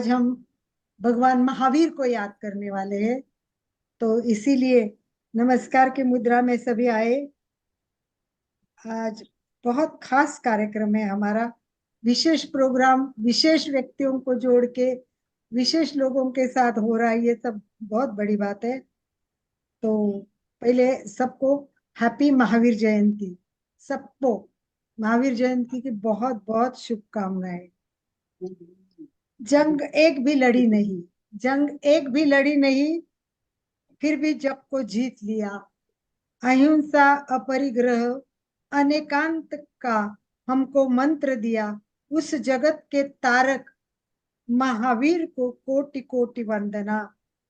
आज हम भगवान महावीर को याद करने वाले हैं, तो इसीलिए नमस्कार की मुद्रा में सभी आए। आज बहुत खास कार्यक्रम है हमारा, विशेष प्रोग्राम, विशेष व्यक्तियों को जोड़ के विशेष लोगों के साथ हो रहा है, ये सब बहुत बड़ी बात है। तो पहले सबको हैप्पी महावीर जयंती, सबको महावीर जयंती की बहुत बहुत शुभकामनाएं। जंग एक भी लड़ी नहीं, जंग एक भी लड़ी नहीं, फिर भी जग को जीत लिया। अहिंसा, अपरिग्रह, अनेकांत का हमको मंत्र दिया। उस जगत के तारक महावीर को कोटि कोटि वंदना।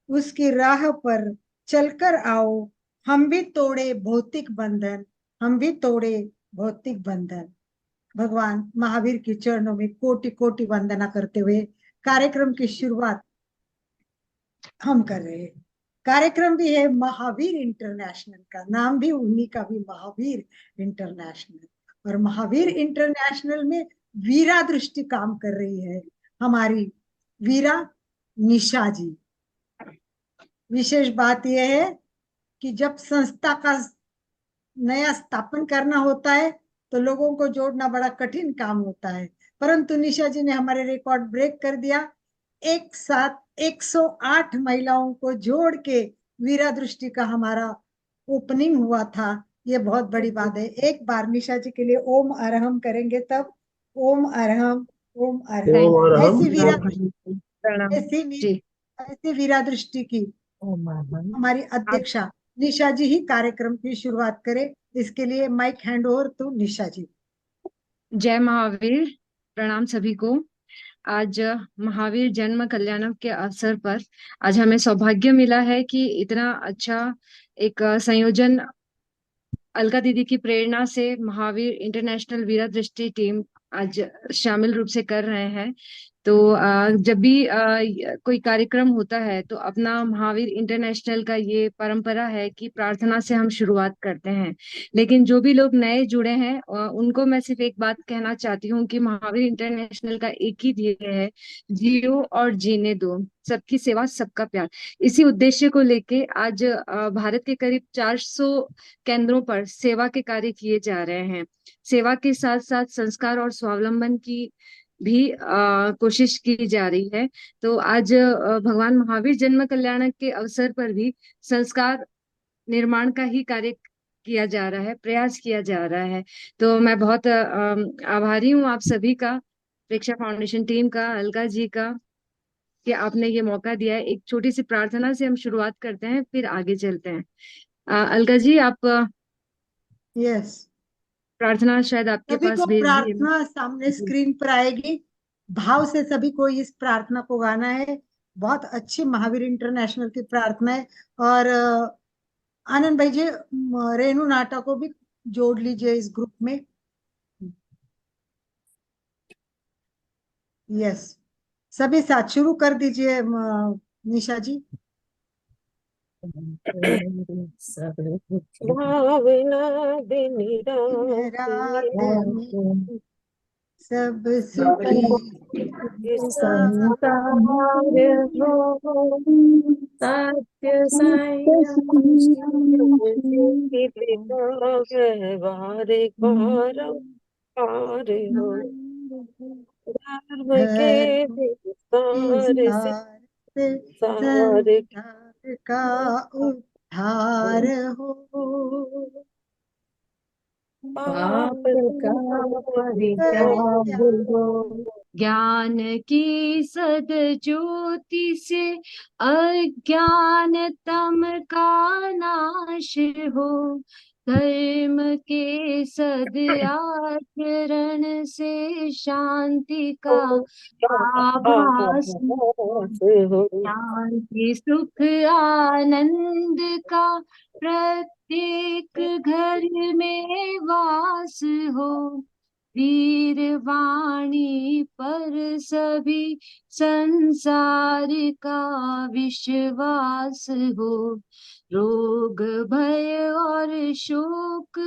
उसकी राह पर चलकर आओ, हम भी तोड़े भौतिक बंधन, हम भी तोड़े भौतिक बंधन। भगवान महावीर के चरणों में कोटि कोटि वंदना करते हुए कार्यक्रम की शुरुआत हम कर रहे हैं। कार्यक्रम भी है महावीर इंटरनेशनल का, नाम भी उन्हीं का भी, महावीर इंटरनेशनल। और महावीर इंटरनेशनल में वीरा दृष्टि काम कर रही है, हमारी वीरा निशा जी। विशेष बात यह है कि जब संस्था का नया स्थापन करना होता है तो लोगों को जोड़ना बड़ा कठिन काम होता है, परंतु निशा जी ने हमारे रिकॉर्ड ब्रेक कर दिया। एक साथ 108 महिलाओं को जोड़ के वीरा दृष्टि का हमारा ओपनिंग हुआ था। ये बहुत बड़ी बात है। एक बार निशा जी के लिए ओम अरहम करेंगे, तब ओम अरहम, ओम ओम और अरहम। हम ऐसी वीरा प्रणाम ऐसी जी। ऐसी वीरा दृष्टि की ओम हम हमारी आप अध्यक्षा निशा जी ही कार्यक्रम की शुरुआत करें। इसके लिए माइक हैंड ओवर टू निशा जी। जय महावीर, प्रणाम सभी को। आज महावीर जन्म कल्याणक के अवसर पर आज हमें सौभाग्य मिला है कि इतना अच्छा एक संयोजन अलका दीदी की प्रेरणा से महावीर इंटरनेशनल वीरा दृष्टि टीम आज शामिल रूप से कर रहे हैं। तो जब भी कोई कार्यक्रम होता है तो अपना महावीर इंटरनेशनल का ये परंपरा है कि प्रार्थना से हम शुरुआत करते हैं। लेकिन जो भी लोग नए जुड़े हैं उनको मैं सिर्फ एक बात कहना चाहती हूँ कि महावीर इंटरनेशनल का एक ही ध्येय है, जियो और जीने दो, सबकी सेवा सबका प्यार। इसी उद्देश्य को लेके आज भारत के करीब 400 केंद्रों पर सेवा के कार्य किए जा रहे हैं। सेवा के साथ साथ संस्कार और स्वावलंबन की भी कोशिश की जा रही है। तो आज भगवान महावीर जन्म कल्याण के अवसर पर भी संस्कार निर्माण का ही कार्य किया जा रहा है, प्रयास किया जा रहा है। तो मैं बहुत आभारी हूँ आप सभी का, प्रेक्षा फाउंडेशन टीम का, अलका जी का, कि आपने ये मौका दिया है। एक छोटी सी प्रार्थना से हम शुरुआत करते हैं, फिर आगे चलते हैं। अलका जी, आप यस, प्रार्थना शायद आपके सभी पास को भेज दी है ना? प्रार्थना सामने स्क्रीन पर आएगी। भाव से सभी को इस प्रार्थना को गाना है। बहुत अच्छी महावीर इंटरनेशनल की प्रार्थना है। और आनंद भाई जी, रेनू नाटा को भी जोड़ लीजिए इस ग्रुप में। यस, सभी साथ शुरू कर दीजिए निशा जी। भावना दिन रात में रात सब सुखी संसार हो, सत्य व्यवहारिक पार पार हो, धर्म के धर्म विस्तार से विस्तार से सारे संसार का उद्धार हो। पाप पाप का परित्याग परित्याग हो, ज्ञान की सद ज्योति से अज्ञान तम का नाश हो, धर्म के सद आचरण से शांति का आभास हो, हो। शांति सुख आनंद का प्रत्येक घर में वास हो, वीर वाणी पर सभी संसार का विश्वास हो, रोग भय और शोक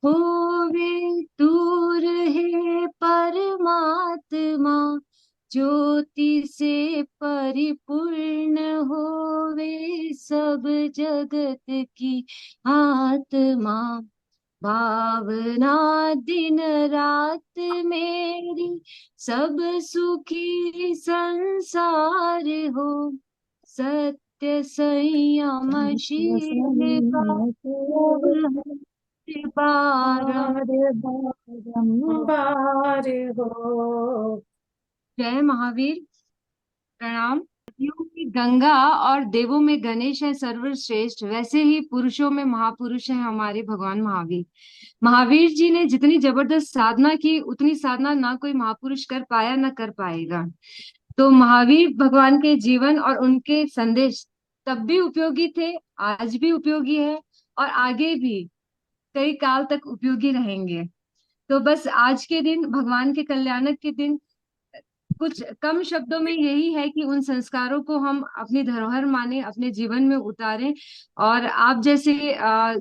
होवे दूर है परमात्मा, ज्योति से परिपूर्ण होवे सब जगत की आत्मा, भावना दिन रात मेरी सब सुखी संसार हो, सत्य संयमशील का बारंबार हो। जय महावीर। प्रणाम। नदियों में गंगा और देवों में गणेश है सर्वश्रेष्ठ, वैसे ही पुरुषों में महापुरुष है हमारे भगवान महावीर। महावीर जी ने जितनी जबरदस्त साधना की, उतनी साधना ना कोई महापुरुष कर पाया ना कर पाएगा। तो महावीर भगवान के जीवन और उनके संदेश तब भी उपयोगी थे, आज भी उपयोगी है और आगे भी कई काल तक उपयोगी रहेंगे। तो बस आज के दिन, भगवान के कल्याणक के दिन, कुछ कम शब्दों में यही है कि उन संस्कारों को हम अपनी धरोहर माने, अपने जीवन में उतारें। और आप जैसे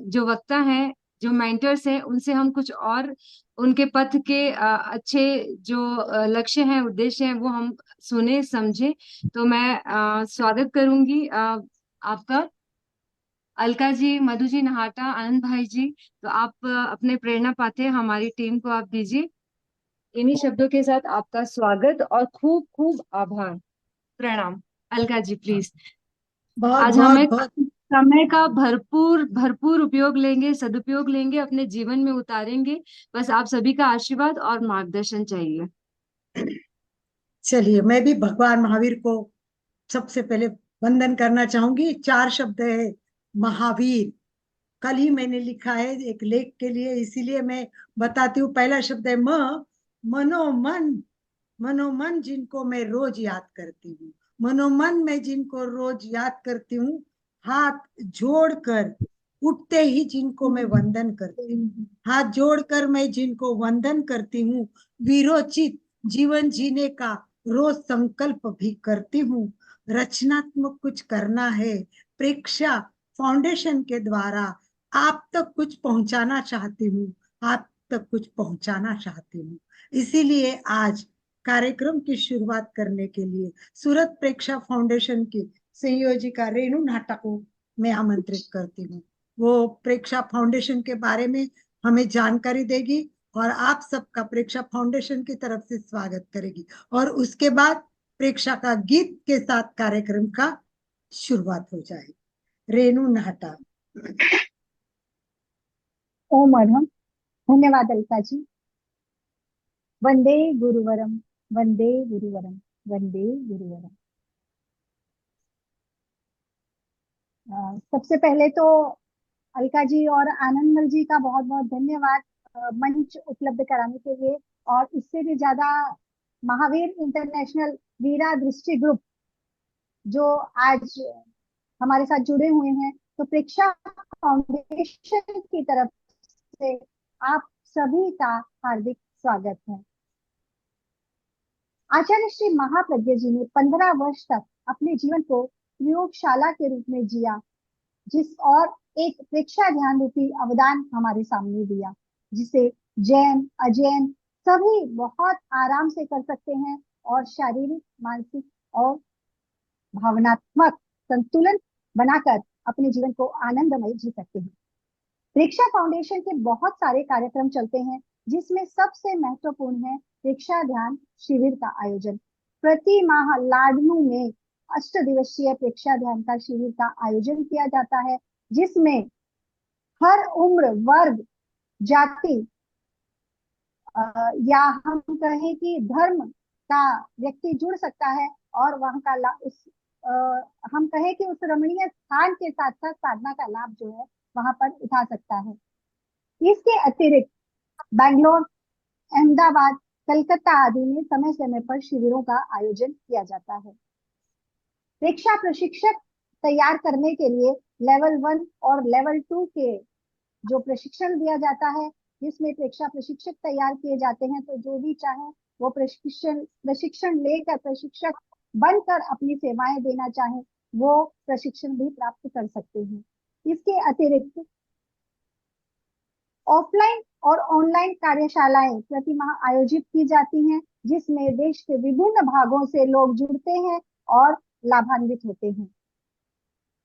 जो वक्ता हैं, जो मेंटर्स हैं, उनसे हम कुछ और उनके पथ के अच्छे जो लक्ष्य हैं, उद्देश्य हैं, वो हम सुने समझे। तो मैं स्वागत करूंगी आपका, अलका जी, मधु जी नहाटा, आनंद भाई जी। तो आप अपने प्रेरणा पाते हैं, हमारी टीम को आप दीजिए। इन्हीं शब्दों के साथ आपका स्वागत और खूब खूब आभार। प्रणाम। अलका जी प्लीज। बहुत आज बहुत हमें बहुत समय का भरपूर भरपूर उपयोग लेंगे, सदुपयोग लेंगे, अपने जीवन में उतारेंगे। बस आप सभी का आशीर्वाद और मार्गदर्शन चाहिए। चलिए, मैं भी भगवान महावीर को सबसे पहले वंदन करना चाहूंगी। चार शब्द है महावीर। कल ही मैंने लिखा है एक लेख के लिए, इसीलिए मैं बताती हूँ। पहला शब्द है मनोमन। मनोमन जिनको मैं रोज याद करती हूँ, मनोमन में जिनको रोज याद करती हूँ, हाथ जोड़कर उठते ही जिनको मैं वंदन करती हूँ, हाथ जोड़कर मैं जिनको वंदन करती हूँ, वीरोचित जीवन जीने का रोज संकल्प भी करती हूँ। रचनात्मक कुछ करना है, प्रेक्षा फाउंडेशन के द्वारा आप तक कुछ पहुंचाना चाहती हूँ, आप तक कुछ पहुंचाना चाहती हूँ। इसीलिए आज कार्यक्रम की शुरुआत करने के लिए सूरत प्रेक्षा फाउंडेशन की संयोजिका रेणु नाटा को मैं आमंत्रित करती हूँ। वो प्रेक्षा फाउंडेशन के बारे में हमें जानकारी देगी और आप सबका प्रेक्षा फाउंडेशन की तरफ से स्वागत करेगी। और उसके बाद प्रेक्षा का गीत के साथ कार्यक्रम का शुरुआत हो जाएगी। रेणु नाटा। ओम अर्हम। धन्यवाद अलका जी। वंदे गुरुवरम, वंदे गुरुवरम, वंदे गुरुवरम। सबसे पहले तो अलका जी और आनंदमल जी का बहुत बहुत धन्यवाद मंच उपलब्ध कराने के लिए। और इससे भी ज्यादा महावीर इंटरनेशनल वीरा दृष्टि ग्रुप जो आज हमारे साथ जुड़े हुए हैं, तो प्रेक्षा फाउंडेशन की तरफ से आप सभी का हार्दिक स्वागत है। आचार्य श्री महाप्रज्ञ जी ने 15 वर्ष तक अपने जीवन को प्रयोगशाला के रूप में जिया, जिस और एक प्रेक्षा ध्यान रूपी अवदान हमारे सामने दिया, जिसे जैन अजैन सभी बहुत आराम से कर सकते हैं और शारीरिक, मानसिक और भावनात्मक संतुलन बनाकर अपने जीवन को आनंदमय जी सकते हैं। प्रेक्षा फाउंडेशन के बहुत सारे कार्यक्रम चलते हैं, जिसमें सबसे महत्वपूर्ण है प्रेक्षा ध्यान शिविर का आयोजन। प्रति माह लाडनू में 8 दिवसीय प्रेक्षा ध्यान का शिविर का आयोजन किया जाता है, जिसमें हर उम्र, वर्ग, जाति या हम कहें कि धर्म का व्यक्ति जुड़ सकता है और वहां का हम कहें कि उस रमणीय स्थान के साथ साथ साधना का लाभ जो है वहां पर उठा सकता है। इसके अतिरिक्त बैंगलोर, अहमदाबाद, कलकत्ता आदि में समय समय पर शिविरों का आयोजन किया जाता है। प्रेक्षा प्रशिक्षक तैयार करने के लिए लेवल 1 और लेवल 2 के जो प्रशिक्षण दिया जाता है, जिसमें प्रेक्षा प्रशिक्षक तैयार किए जाते हैं, तो जो भी चाहे वो प्रशिक्षण लेकर प्रशिक्षक बनकर अपनी सेवाएं देना चाहे वो प्रशिक्षण भी प्राप्त कर सकते हैं। इसके अतिरिक्त ऑफलाइन और ऑनलाइन कार्यशालाएं प्रति माह आयोजित की जाती हैं, जिसमें देश के विभिन्न भागों से लोग जुड़ते हैं और लाभान्वित होते हैं।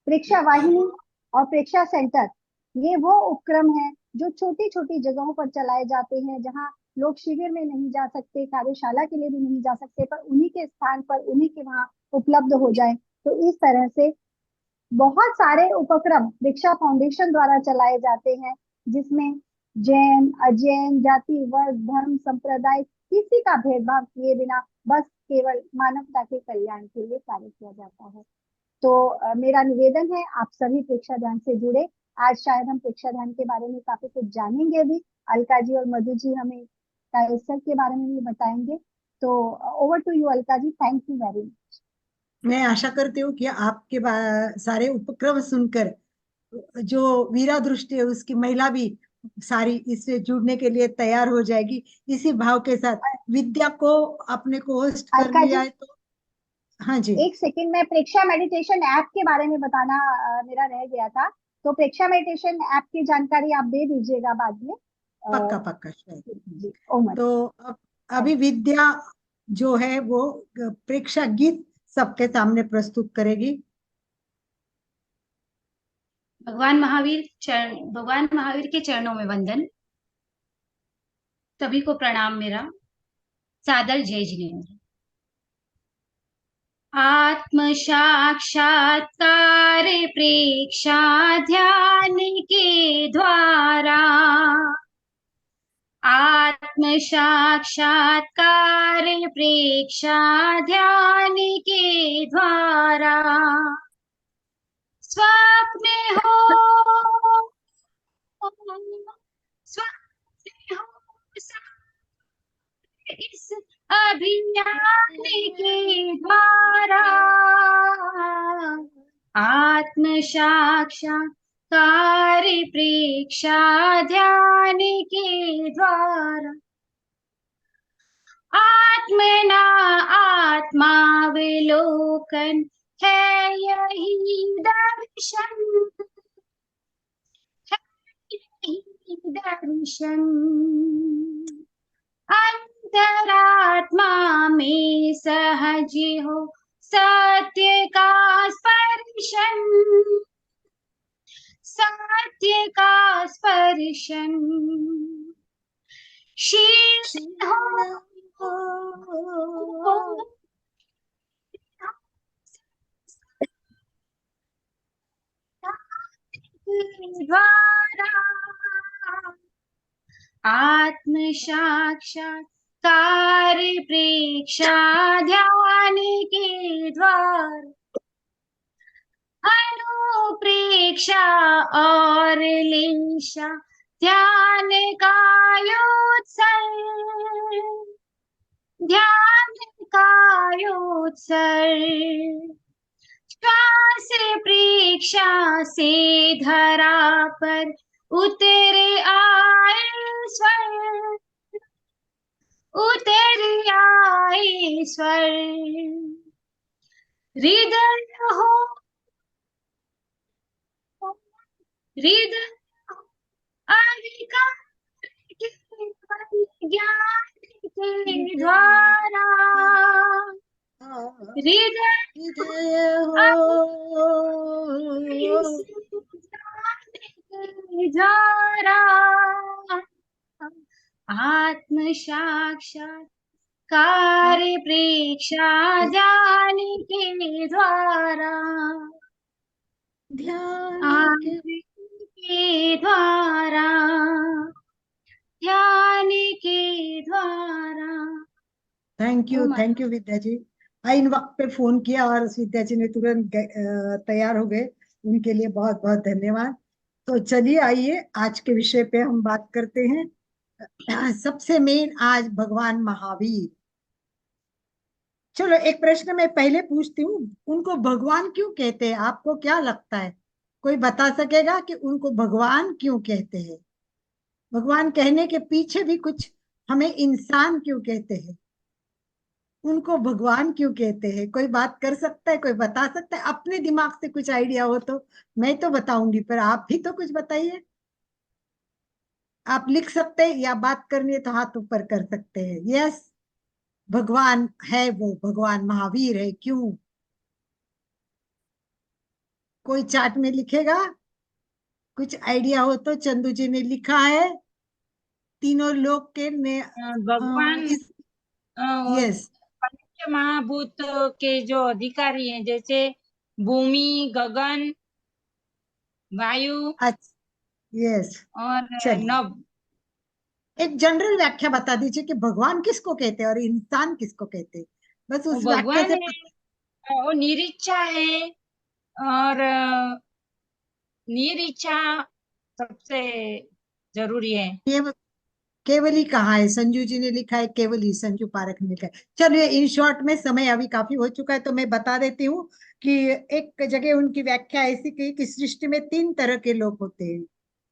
प्रेक्षा वाहिनी और प्रेक्षा सेंटर ये वो उपक्रम है जो छोटी छोटी जगहों पर चलाए जाते हैं, जहां लोग शिविर में नहीं जा सकते, कार्यशाला के लिए भी नहीं जा सकते, पर उन्हीं के स्थान पर उन्हीं के वहां उपलब्ध हो जाए। तो इस तरह से बहुत सारे उपक्रम दीक्षा फाउंडेशन द्वारा चलाए जाते हैं, जिसमें जैन, अजैन, जाति, वर्ग, धर्म, संप्रदाय किसी का भेदभाव किए बिना बस केवल मानवता के कल्याण के लिए कार्य किया जाता है। तो मेरा निवेदन है आप सभी प्रेक्षा ध्यान से जुड़े। आज शायद हम प्रेक्षा ध्यान के बारे में काफी कुछ जानेंगे भी। अलका जी और मधु जी हमें कायसर के बारे में भी बताएंगे। तो over to you Alka ji, thank you very much. मैं आशा करती हूँ कि आपके सारे उपक्रम सुनकर जो वीरा दृष्टि है उसकी महिला भी सारी इससे जुड़ने के लिए तैयार हो जाएगी। इसी भाव के साथ विद्या को अपने को होस्ट कर अलका लिया जी है तो हाँ जी, एक सेकंड, में प्रेक्षा मेडिटेशन ऐप के बारे में बताना मेरा रह गया था। तो प्रेक्षा मेडिटेशन ऐप की जानकारी आप दे दीजिएगा बाद में। पक्का पक्का श्योर। जी ओमर, तो अभी विद्या जो है वो प्रेक्षा गीत सबके सामने प्रस्तुत करेगी। भगवान महावीर के चरणों में वंदन। सभी को प्रणाम मेरा। सादर जय जिनेन्द्र। आत्म साक्षात्कार प्रेक्षा ध्यान के द्वारा, आत्म साक्षात्कार प्रेक्षा ध्यान के द्वारा, स्वप्न हो इस अभियान के द्वारा, आत्म साक्षात्कार प्रेक्षा ध्यान के द्वारा, आत्मना आत्मावलोकन है यही दर्शन, है यही दर्शन, अंतरात्मा में सहज हो सत्य का स्पर्शन, सत्य का स्पर्शन, शीश हो द्वारा, आत्म साक्षात्कार प्रेक्षा ध्यान के द्वार, अनुप्रेक्षा और लेशा ध्यान का योत्सर्ग, ध्यान का योत्सर्ग, श्वास प्रेक्षा से धरा पर उतरे आए स्वर, उतरे आए स्वर, हृदय हो हृदय अधिकार ज्ञान के द्वारा, हृदय द्वारा, आत्म साक्षात्कार प्रेक्षा ध्यान के द्वारा, ध्यान के द्वारा, ध्यान के द्वारा। थैंक यू विद्या जी। आइन वक्त पे फोन किया और विद्या जी ने तुरंत तैयार हो गए, उनके लिए बहुत बहुत धन्यवाद। तो चलिए आइए आज के विषय पे हम बात करते हैं। सबसे मेन आज भगवान महावीर। चलो एक प्रश्न मैं पहले पूछती हूँ, उनको भगवान क्यों कहते हैं? आपको क्या लगता है? कोई बता सकेगा कि उनको भगवान क्यों कहते हैं? भगवान कहने के पीछे भी कुछ, हमें इंसान क्यों कहते हैं, उनको भगवान क्यों कहते हैं? कोई बात कर सकता है, कोई बता सकता है? अपने दिमाग से कुछ आइडिया हो तो मैं तो बताऊंगी, पर आप भी तो कुछ बताइए। आप लिख सकते हैं या बात करनी है तो हाथ ऊपर कर सकते हैं। यस, भगवान है, वो भगवान महावीर है। क्यों? कोई चार्ट में लिखेगा? कुछ आइडिया हो तो। चंदू जी ने लिखा है तीनों लोक के ने भगवान इस वो यस पंच महाभूत के जो अधिकारी हैं, जैसे भूमि, गगन, वायु अच्छा, यस। और चलिए, नभ। एक जनरल व्याख्या बता दीजिए कि भगवान किसको कहते हैं और इंसान किसको कहते हैं। बस वो उस व्याख्या भगवान से है, वो निरीच्छा है, और निरीच्छा सबसे जरूरी है। केवल केवल ही कहा है। संजू जी ने लिखा है केवल ही, संजू पारक ने लिखा है। चलिए, इन शॉर्ट में समय अभी काफी हो चुका है तो मैं बता देती हूँ कि एक जगह उनकी व्याख्या ऐसी की कि सृष्टि में तीन तरह के लोग होते हैं।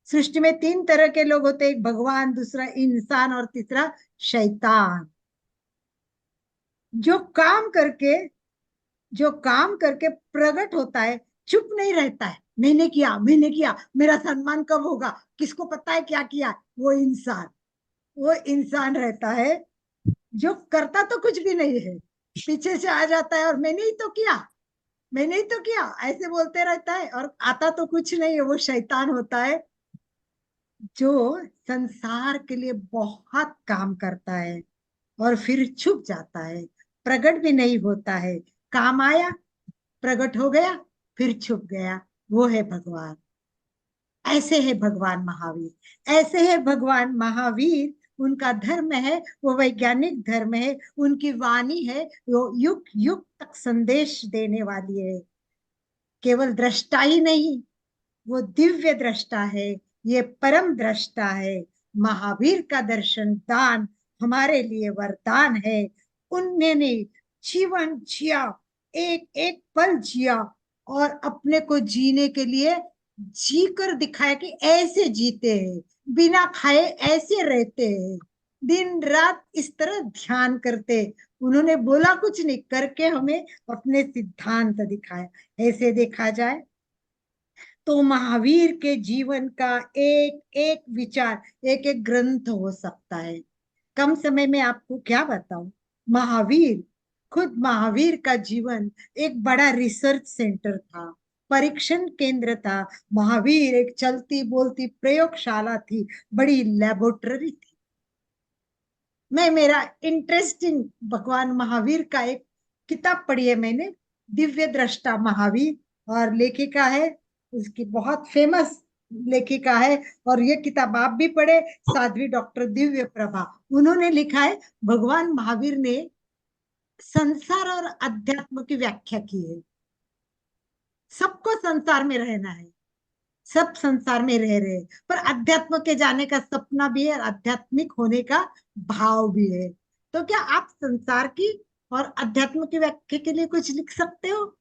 सृष्टि में तीन तरह के लोग होते हैं, एक भगवान, दूसरा इंसान और तीसरा शैतान। जो काम करके जो काम करके प्रकट होता है, चुप नहीं रहता है, मैंने किया, मेरा सम्मान कब होगा, किसको पता है क्या किया, वो इंसान रहता है। जो करता तो कुछ भी नहीं है, पीछे से आ जाता है और मैंने ही तो किया ऐसे बोलते रहता है और आता तो कुछ नहीं है, वो शैतान होता है। जो संसार के लिए बहुत काम करता है और फिर छुप जाता है, प्रकट भी नहीं होता है। काम आया, प्रकट हो गया, फिर छुप गया, वो है भगवान। ऐसे है भगवान महावीर, ऐसे है भगवान महावीर। उनका धर्म है वो वैज्ञानिक धर्म है, उनकी वाणी है वो युग युग तक संदेश देने वाली है। केवल दृष्टा ही नहीं, वो दिव्य दृष्टा है, ये परम दृष्टा है। महावीर का दर्शन दान हमारे लिए वरदान है। उन्होंने जीवन जिया, एक एक पल जिया और अपने को जीने के लिए जी कर दिखाया कि ऐसे जीते हैं, बिना खाए ऐसे रहते हैं, दिन रात इस तरह ध्यान करते। उन्होंने बोला कुछ नहीं, करके हमें अपने सिद्धांत दिखाया। ऐसे देखा जाए तो महावीर के जीवन का एक एक विचार एक एक ग्रंथ हो सकता है। कम समय में आपको क्या बताऊं, महावीर, खुद महावीर का जीवन एक बड़ा रिसर्च सेंटर था, परीक्षण केंद्र था। महावीर एक चलती बोलती प्रयोगशाला थी, बड़ी लेबोरेटरी थी। मैं मेरा इंटरेस्टिंग भगवान महावीर का एक किताब पढ़ी है मैंने, दिव्य दृष्टा महावीर, और लेखिका है उसकी बहुत फेमस लेखिका है, और ये किताब आप भी पढ़े, साध्वी डॉक्टर दिव्य प्रभा। उन्होंने लिखा है भगवान महावीर ने संसार और अध्यात्म की व्याख्या की है। सबको संसार में रहना है, सब संसार में रह रहे हैं, पर अध्यात्म के जाने का सपना भी है और आध्यात्मिक होने का भाव भी है। तो क्या आप संसार की और अध्यात्म की व्याख्या के लिए कुछ लिख सकते हो?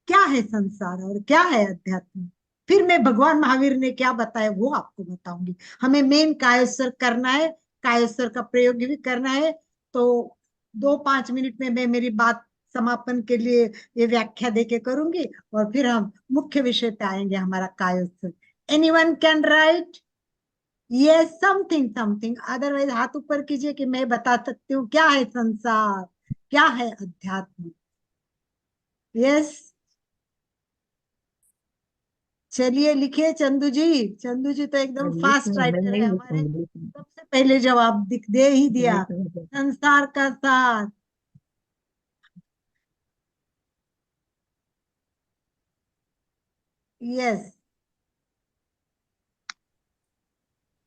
क्या है संसार और क्या है अध्यात्म? फिर मैं भगवान महावीर ने क्या बताया वो आपको बताऊंगी। हमें मेन कायोत्सर्ग करना है, कायोत्सर्ग का प्रयोग भी करना है। तो 2-5 मिनट में मैं मेरी बात समापन के लिए ये व्याख्या देके करूंगी और फिर हम मुख्य विषय पे आएंगे, हमारा कायोत्सर्ग। Anyone can write yes something something, otherwise हाथ ऊपर कीजिए कि मैं बता सकती हूँ क्या है संसार, क्या है अध्यात्म। यस, चलिए लिखिए चंदू जी। चंदू जी तो एकदम फास्ट राइटर है हमारे, सबसे पहले जवाब दे ही दिया, संसार का सार। यस,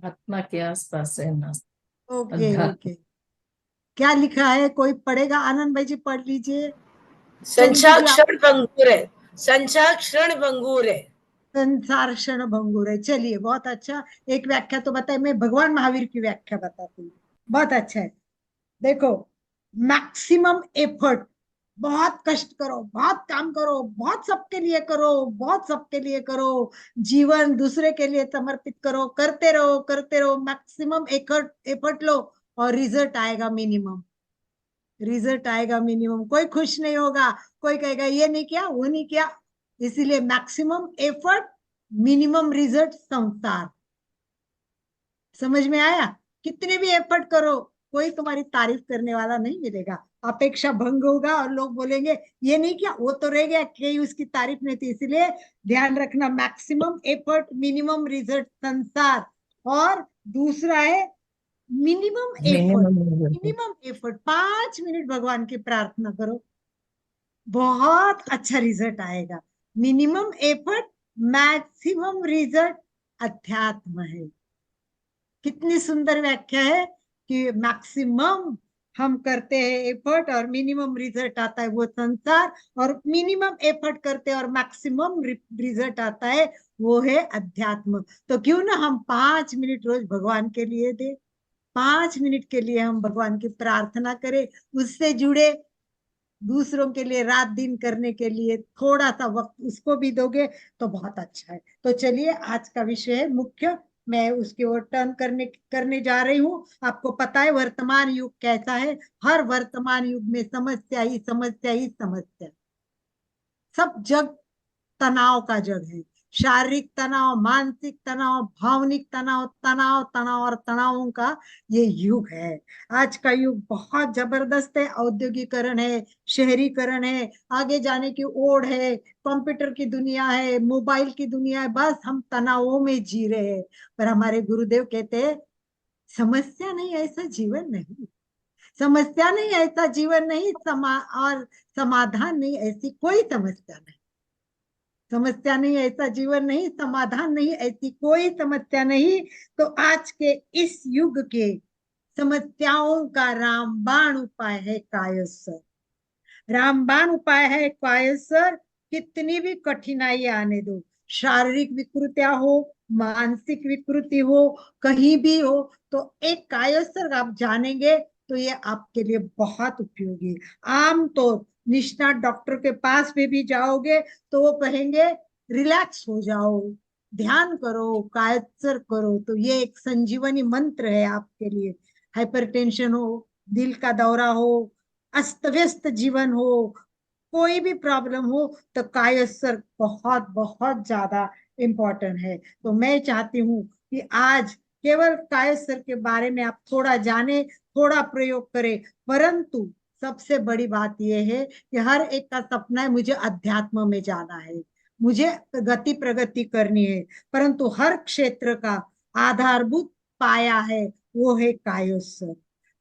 आत्मा के आसपास रहना। Okay okay. क्या लिखा है, कोई पढ़ेगा? आनंद भाई जी पढ़ लीजिए। चंदू जी आप, संसाक्षण भंगुर है, संसाक्षण भंगुर है। संसार क्षण भंगुर है। चलिए बहुत अच्छा, एक व्याख्या तो बताए, मैं भगवान महावीर की व्याख्या बताती हूँ। बहुत अच्छा है। देखो, मैक्सिमम एफर्ट, बहुत कष्ट करो, बहुत काम करो, बहुत सबके लिए करो, बहुत सबके लिए करो, जीवन दूसरे के लिए समर्पित करो, करते रहो, मैक्सिमम एफर्ट एफर्ट लो और रिजल्ट आएगा मिनिमम, रिजल्ट आएगा मिनिमम। कोई खुश नहीं होगा, कोई कहेगा ये नहीं किया वो नहीं किया। इसीलिए मैक्सिमम एफर्ट, मिनिमम रिजल्ट संसार। समझ में आया? कितने भी एफर्ट करो, कोई तुम्हारी तारीफ करने वाला नहीं मिलेगा, अपेक्षा भंग होगा और लोग बोलेंगे ये नहीं किया, वो तो रह गया, कहीं उसकी तारीफ नहीं थी। इसलिए ध्यान रखना, मैक्सिमम एफर्ट मिनिमम रिजल्ट संसार। और दूसरा है minimum effort. Minimum effort 5 minute भगवान की प्रार्थना करो, बहुत अच्छा रिजल्ट आएगा। मिनिमम एफर्ट मैक्सिमम रिजल्ट अध्यात्म है। कितनी सुंदर व्याख्या है कि मैक्सिमम हम करते हैं एफर्ट और मिनिमम रिजल्ट आता है वो संसार, और मिनिमम एफर्ट करते हैं और मैक्सिमम रिजल्ट आता है वो है अध्यात्म। तो क्यों ना हम 5 मिनट रोज भगवान के लिए दे, 5 मिनट के लिए हम भगवान की प्रार्थना करें, उससे जुड़े, दूसरों के लिए रात दिन करने के लिए थोड़ा सा वक्त उसको भी दोगे तो बहुत अच्छा है। तो चलिए, आज का विषय है मुख्य, मैं उसकी ओर टर्न करने जा रही हूँ। आपको पता है वर्तमान युग कैसा है, हर वर्तमान युग में समस्या ही समस्या ही समस्या। सब जग तनाव का जग है, शारीरिक तनाव, मानसिक तनाव, भावनिक तनाव, तनाव तनाव और तनावों का ये युग है। आज का युग बहुत जबरदस्त है, औद्योगिकरण है, शहरीकरण है, आगे जाने की ओढ़ है, कंप्यूटर की दुनिया है, मोबाइल की दुनिया है, बस हम तनावों में जी रहे हैं। पर हमारे गुरुदेव कहते हैं समस्या नहीं ऐसा जीवन नहीं, समस्या नहीं ऐसा जीवन नहीं, और समाधान नहीं ऐसी कोई समस्या नहीं। समस्या नहीं ऐसा जीवन नहीं, समाधान नहीं ऐसी कोई समस्या नहीं। तो आज के इस युग के समस्याओं का रामबाण उपाय है कायस्वर। रामबाण उपाय है कायस्वर। कितनी भी कठिनाई आने दो, शारीरिक विकृतियां हो, मानसिक विकृति हो, कहीं भी हो, तो एक कायस्वर आप जानेंगे तो ये आपके लिए बहुत उपयोगी। आम तो निष्णात डॉक्टर के पास भी जाओगे तो वो कहेंगे रिलैक्स हो जाओ, ध्यान करो, कायस्वर करो, तो ये एक संजीवनी मंत्र है आपके लिए। हाइपरटेंशन हो, दिल का दौरा हो, अस्त व्यस्त जीवन हो, कोई भी प्रॉब्लम हो, तो कायस्वर बहुत बहुत ज्यादा इम्पोर्टेंट है। तो मैं चाहती हूँ कि आज केवल कायस्वर के बारे में आप थोड़ा जाने, थोड़ा प्रयोग करें, परंतु सबसे बड़ी बात यह है कि हर एक का सपना है मुझे अध्यात्म में जाना है, मुझे गति प्रगति करनी है, परंतु हर क्षेत्र का आधारभूत पाया है वो है कायोस्वर।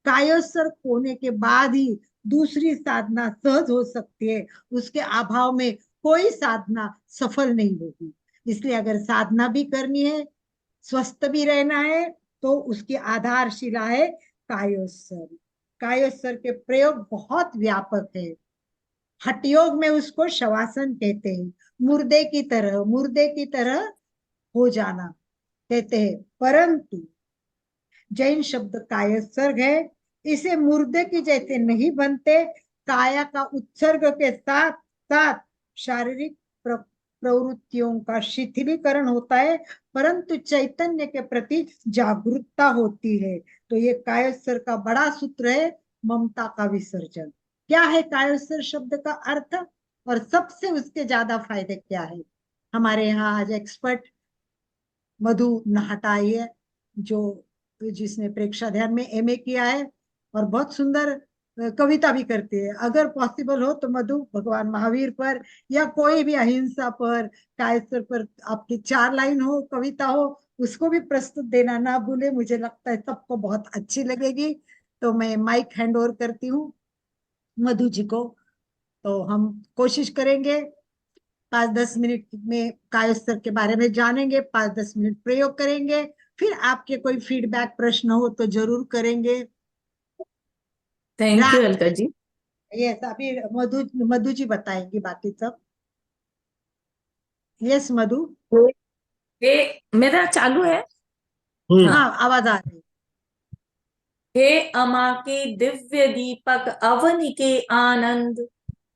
कायोस्वर होने के बाद ही दूसरी साधना सहज हो सकती है, उसके अभाव में कोई साधना सफल नहीं होगी। इसलिए अगर साधना भी करनी है, स्वस्थ भी रहना है, तो उसकी आधारशिला है कायोस्वर। कायोस्वर के प्रयोग बहुत व्यापक है। हठ योग में उसको शवासन कहते हैं, मुर्दे की तरह हो जाना कहते हैं। परंतु जैन शब्द कायसर्ग है, इसे मुर्दे की जैसे नहीं बनते। काया का उत्सर्ग के साथ साथ शारीरिक प्रवृत्तियों का शिथिलीकरण होता है, परंतु चैतन्य के प्रति जागरूकता होती है। तो ये कायस्वर का बड़ा सूत्र है, ममता का विसर्जन। क्या है कायस्वर शब्द का अर्थ और सबसे उसके ज्यादा फायदे क्या है? हमारे यहाँ आज एक्सपर्ट मधु नाहटा आई है, जो जिसने प्रेक्षा ध्यान में एमए किया है और बहुत सुंदर कविता भी करती है। अगर पॉसिबल हो तो मधु भगवान महावीर पर या कोई भी अहिंसा पर, कायस्वर पर आपकी 4 लाइन हो, कविता हो, उसको भी प्रस्तुत देना ना भूले। मुझे लगता है सबको बहुत अच्छी लगेगी। तो मैं माइक हैंड ओवर करती हूँ मधु जी को। तो हम कोशिश करेंगे 5-10 मिनट में कायस्वर के बारे में जानेंगे, 5-10 मिनट प्रयोग करेंगे, फिर आपके कोई फीडबैक प्रश्न हो तो जरूर करेंगे। Thank you Alka ji. Yes, अभी मधु जी बताएंगी बाकी सब। यस मधु। ये मेरा चालू है। हाँ, आवाज आ रही। हे अमा के दिव्य दीपक, अवनि के आनंद,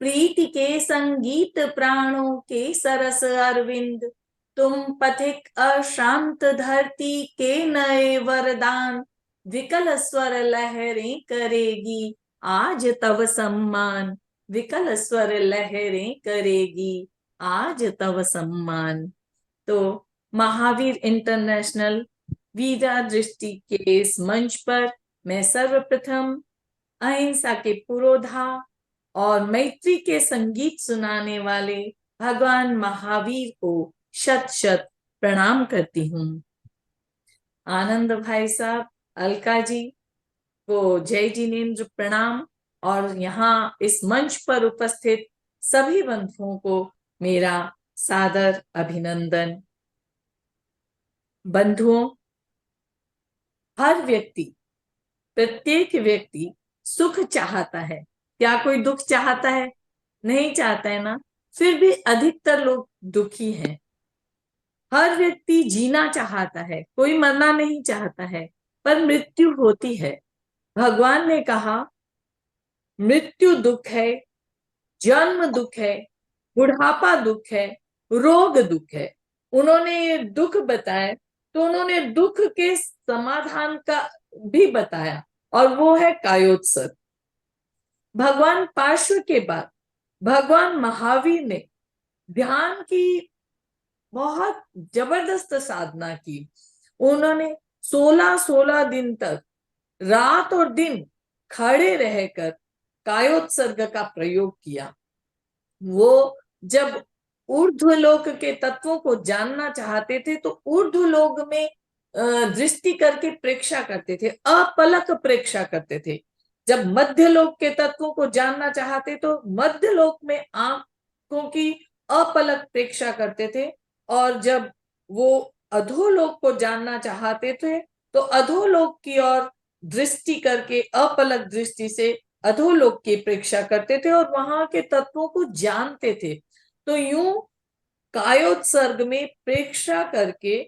प्रीति के संगीत, प्राणों के सरस अरविंद, तुम पथिक अशांत धरती के नए वरदान, विकल स्वर लहरें करेगी आज तव सम्मान, विकल स्वर लहरें करेगी आज तव सम्मान। तो महावीर इंटरनेशनल वीरा दृष्टि के इस मंच पर मैं सर्वप्रथम अहिंसा के पुरोधा और मैत्री के संगीत सुनाने वाले भगवान महावीर को शत शत प्रणाम करती हूँ। आनंद भाई साहब, अलका जी को जय जिनेन्द्र प्रणाम, और यहाँ इस मंच पर उपस्थित सभी बंधुओं को मेरा सादर अभिनंदन। बंधुओं, हर व्यक्ति, प्रत्येक व्यक्ति सुख चाहता है। क्या कोई दुख चाहता है? नहीं चाहता है ना। फिर भी अधिकतर लोग दुखी हैं। हर व्यक्ति जीना चाहता है, कोई मरना नहीं चाहता है, पर मृत्यु होती है। भगवान ने कहा मृत्यु दुख है, जन्म दुख है, बुढ़ापा दुख है, रोग दुख है। उन्होंने ये दुख बताए तो उन्होंने दुख के समाधान का भी बताया, और वो है कायोत्सर्ग। भगवान पार्श्व के बाद भगवान महावीर ने ध्यान की बहुत जबरदस्त साधना की। उन्होंने 16 दिन तक रात और दिन खड़े रहकर कायोत्सर्ग का प्रयोग किया। वो जब ऊर्ध्वलोक के तत्वों को जानना चाहते थे तो ऊर्ध्वलोक में दृष्टि करके प्रेक्षा करते थे, अपलक प्रेक्षा करते थे। जब मध्यलोक के तत्वों को जानना चाहते तो मध्यलोक में आंखों की अपलक प्रेक्षा करते थे, और जब वो अधोलोक को जानना चाहते थे तो अधोलोक की ओर दृष्टि करके अपलक दृष्टि से अधोलोक की प्रेक्षा करते थे और वहां के तत्वों को जानते थे। तो यूं कायोत्सर्ग में प्रेक्षा करके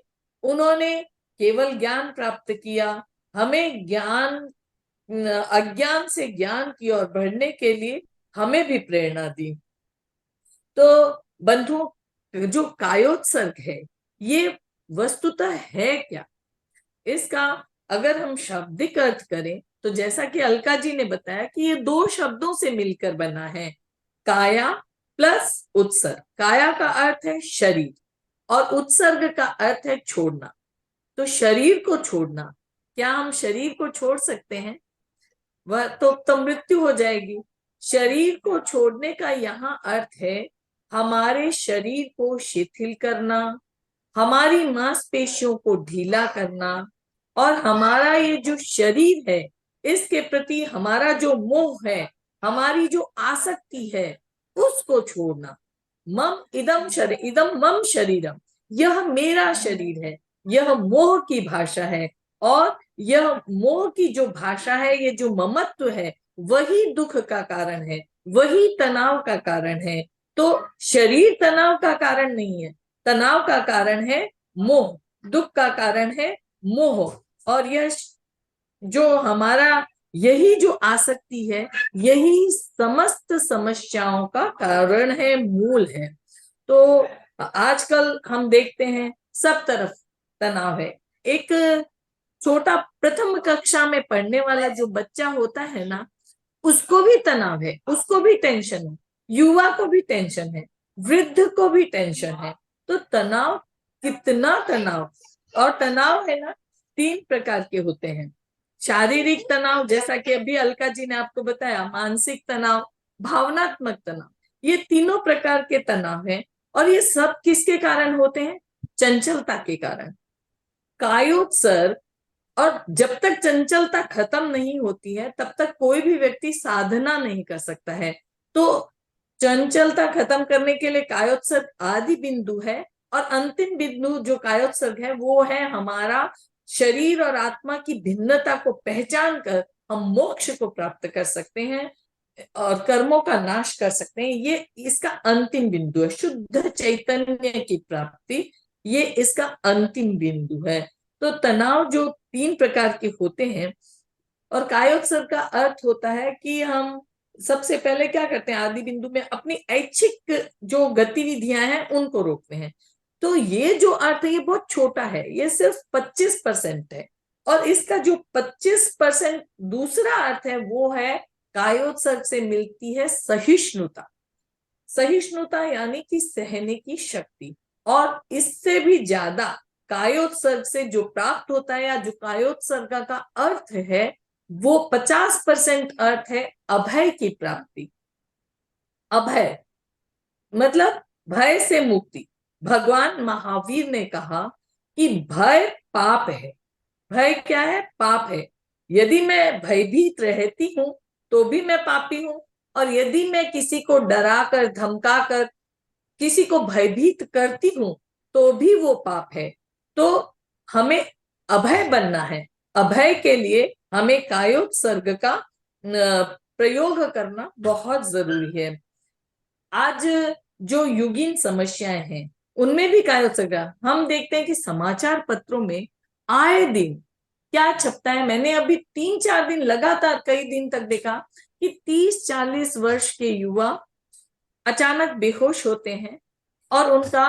उन्होंने केवल ज्ञान प्राप्त किया, हमें ज्ञान, अज्ञान से ज्ञान की ओर बढ़ने के लिए हमें भी प्रेरणा दी। तो बंधु, जो कायोत्सर्ग है ये वस्तुतः है क्या? इसका अगर हम शाब्दिक अर्थ करें तो जैसा कि अलका जी ने बताया कि ये 2 शब्दों से मिलकर बना है, काया प्लस उत्सर्ग। काया का अर्थ है शरीर और उत्सर्ग का अर्थ है छोड़ना। तो शरीर को छोड़ना, क्या हम शरीर को छोड़ सकते हैं? वह तो मृत्यु हो जाएगी। शरीर को छोड़ने का यहाँ अर्थ है हमारे शरीर को शिथिल करना, हमारी मांसपेशियों को ढीला करना, और हमारा ये जो शरीर है इसके प्रति हमारा जो मोह है, हमारी जो आसक्ति है, उसको छोड़ना। मम इदम शरीर, इदम मम शरीरम, यह मेरा शरीर है, यह मोह की भाषा है। और यह मोह की जो भाषा है, ये जो ममत्व है, वही दुख का कारण है, वही तनाव का कारण है। तो शरीर तनाव का कारण नहीं है, तनाव का कारण है मोह, दुख का कारण है मोह। और यह जो हमारा यही जो आसक्ति है, यही समस्त समस्याओं का कारण है, मूल है। तो आजकल हम देखते हैं सब तरफ तनाव है। एक छोटा प्रथम कक्षा में पढ़ने वाला जो बच्चा होता है ना, उसको भी तनाव है, उसको भी टेंशन है, युवा को भी टेंशन है, वृद्ध को भी टेंशन है। तो तनाव, कितना तनाव! और तनाव है ना 3 प्रकार के होते हैं। शारीरिक तनाव, जैसा कि अभी अलका जी ने आपको बताया, मानसिक तनाव, भावनात्मक तनाव, ये तीनों प्रकार के तनाव हैं। और ये सब किसके कारण होते हैं? चंचलता के कारण। कायोत्सर्ग, और जब तक चंचलता खत्म नहीं होती है तब तक कोई भी व्यक्ति साधना नहीं कर सकता है। तो चंचलता खत्म करने के लिए कायोत्सर्ग आदि बिंदु है, और अंतिम बिंदु जो कायोत्सर्ग है वो है हमारा शरीर और आत्मा की भिन्नता को पहचान कर हम मोक्ष को प्राप्त कर सकते हैं और कर्मों का नाश कर सकते हैं। ये इसका अंतिम बिंदु है, शुद्ध चैतन्य की प्राप्ति, ये इसका अंतिम बिंदु है। तो तनाव जो 3 प्रकार के होते हैं, और कायोत्सर्ग का अर्थ होता है कि हम सबसे पहले क्या करते हैं, आदि बिंदु में अपनी ऐच्छिक जो गतिविधियां हैं उनको रोकते हैं। तो ये जो अर्थ है ये बहुत छोटा है, ये सिर्फ 25% है। और इसका जो 25% दूसरा अर्थ है वो है कायोत्सर्ग से मिलती है सहिष्णुता। सहिष्णुता यानी कि सहने की शक्ति। और इससे भी ज्यादा कायोत्सर्ग से जो प्राप्त होता है या जो कायोत्सर्ग का अर्थ है वो 50% अर्थ है अभय की प्राप्ति। अभय मतलब भय से मुक्ति। भगवान महावीर ने कहा कि भय पाप है। भय क्या है? पाप है। यदि मैं भयभीत रहती हूं तो भी मैं पापी हूं, और यदि मैं किसी को डराकर धमकाकर किसी को भयभीत करती हूं तो भी वो पाप है। तो हमें अभय बनना है। अभय के लिए हमें कायोत्सर्ग का प्रयोग करना बहुत जरूरी है। आज जो युगीन समस्याएं हैं उनमें भी कायोत्सर्ग, हम देखते हैं कि समाचार पत्रों में आए दिन क्या छपता है। मैंने अभी 3-4 दिन लगातार कई दिन तक देखा कि 30-40 वर्ष के युवा अचानक बेहोश होते हैं और उनका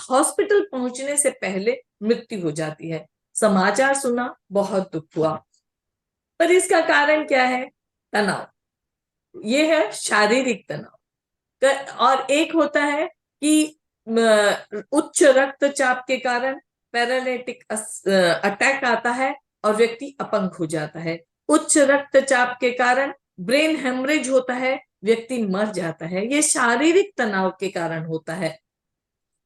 हॉस्पिटल पहुंचने से पहले मृत्यु हो जाती है। समाचार सुना, बहुत दुख हुआ। पर इसका कारण क्या है? तनाव। ये है शारीरिक तनाव। और एक होता है कि उच्च रक्तचाप के कारण पैरालिटिक अटैक आता है और व्यक्ति अपंग हो जाता है। उच्च रक्तचाप के कारण ब्रेन हेमरेज होता है, व्यक्ति मर जाता है। ये शारीरिक तनाव के कारण होता है।